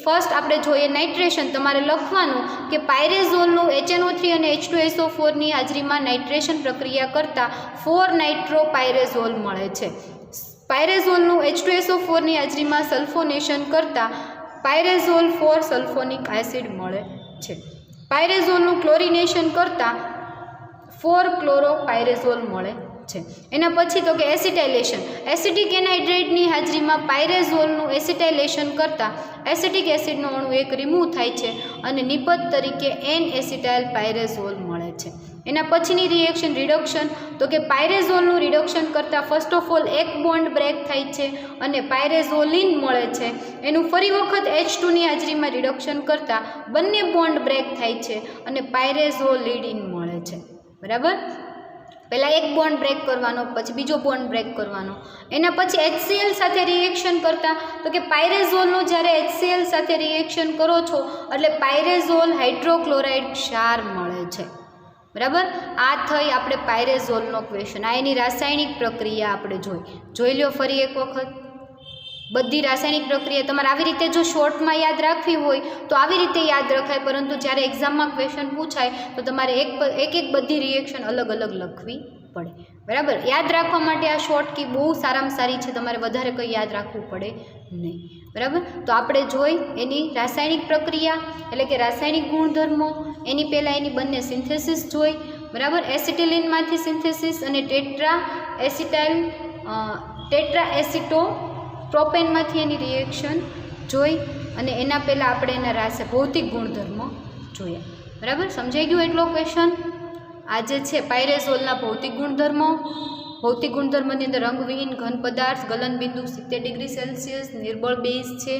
ફર્સ્ટ આપણે જોઈએ નાઇટ્રેશન, તમારે લખવાનું કે પાયરેઝોલનું HNO3 અને H2SO4 ની હાજરીમાં નાઇટ્રેશન પ્રક્રિયા કરતાં 4 નાઇટ્રો પાયરેઝોલ મળે છે. પાયરેઝોલનું H2SO4 ની હાજરીમાં સલ્ફોનેશન કરતાં પાયરેઝોલ 4 સલ્ફોનિક એસિડ મળે છે. પાયરેઝોલનું ક્લોરિનેશન કરતાં 4 ક્લોરો પાયરેઝોલ મળે છે. એના પછી તો કે એસિટાઇલેશન, એસિટિક એનહાઇડ્રેટની હાજરીમાં પાયરેઝોલનું એસિટાઇલેશન કરતાં એસિટિક એસિડનો અણુ એક રિમૂવ થાય છે અને નિપજ તરીકે N-એસિટાઇલ પાયરેઝોલ મળે છે. એના પછીની રિએક્શન રિડક્શન, તો કે પાયરેઝોલનું રિડક્શન કરતાં ફર્સ્ટ ઓફ ઓલ એક બોન્ડ બ્રેક થાય છે અને પાયરેઝોલિન મળે છે. એનું ફરી વખત H2 ની હાજરીમાં રિડક્શન કરતાં બંને બોન્ડ બ્રેક થાય છે અને પાયરેઝોલિડીન મળે છે, બરાબર. પહેલાં એક બોન્ડ બ્રેક કરવાનો, પછી બીજો બોન્ડ બ્રેક કરવાનો. એના પછી HCl સાથે રિએક્શન કરતાં, તો કે પાયરેઝોલનું જ્યારે HCl સાથે રિએક્શન કરો છો એટલે પાયરેઝોલ હાઇડ્રોક્લોરાઇડ ક્ષાર મળે છે, બરાબર. આ થઈ આપણે પાયરેઝોલનો ક્વેશ્ચન. આ એની રાસાયણિક પ્રક્રિયા આપણે જોઈ લો ફરી એક વખત. બધી રાસાયણિક પ્રક્રિયા તમારે આવી રીતે જો શોર્ટમાં યાદ રાખવી હોય તો આવી રીતે યાદ રખાય, પરંતુ જ્યારે એક્ઝામમાં ક્વેશ્ચન પૂછાય તો તમારે એક બધી રિએક્શન અલગ અલગ લખવી પડે, બરાબર. યાદ રાખવા માટે આ શોર્ટ કી બહુ સારામાં સારી છે, તમારે વધારે કંઈ યાદ રાખવું પડે નહીં, બરાબર. તો આપણે જોઈ એની રાસાયણિક પ્રક્રિયા એટલે કે રાસાયણિક ગુણધર્મો. એની પહેલાં એની બંને સિન્થેસિસ જોઈ, બરાબર. એસિટિલિનમાંથી સિન્થેસિસ અને ટેટ્રા એસિટો પ્રોપેનમાંથી એની રિએક્શન જોઈ, અને એના પહેલાં આપણે એના ભૌતિક ગુણધર્મો જોયા, બરાબર. સમજાઈ ગયું એટલો ક્વેશ્ચન. આ જે છે પાયરેઝોલના ભૌતિક ગુણધર્મો. ભૌતિક ગુણધર્મની અંદર રંગવિહીન ઘન પદાર્થ, ગલનબિંદુ 70 ડિગ્રી સેલ્સિયસ, નિર્બળ બેઝ છે,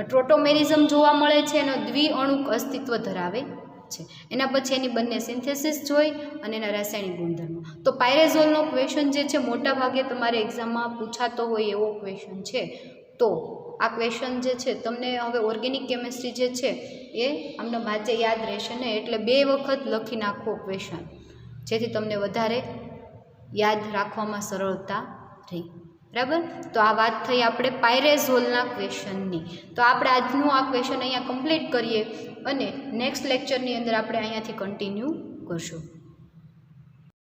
ટ્રોટોમેરિઝમ જોવા મળે છે, એનો દ્વિઅણુક અસ્તિત્વ ધરાવે છે. એના પછી એની બંને સિન્થેસિસ જોઈ અને એના રાસાયણિક ગુણધર્મો. તો પાયરેઝોલનો ક્વેશ્ચન જે છે મોટા ભાગે તમારે એક્ઝામમાં પૂછાતો હોય એવો ક્વેશ્ચન છે. તો આ ક્વેશ્ચન જે છે તમને હવે ઓર્ગેનિક કેમિસ્ટ્રી જે છે એ આમને માચે યાદ રહેશે ને, એટલે 2 વખત લખી નાખો ક્વેશ્ચન, જેથી તમને વધારે યાદ રાખવામાં સરળતા રહી, બરાબર. તો આ વાત થઈ આપણે પાયરેઝોલના ક્વેશ્ચનની. તો આપણે આજનું આ ક્વેશ્ચન અહીંયા કમ્પ્લીટ કરીએ અને નેક્સ્ટ લેક્ચરની અંદર આપણે અહીંયાથી કન્ટિન્યુ કરશું.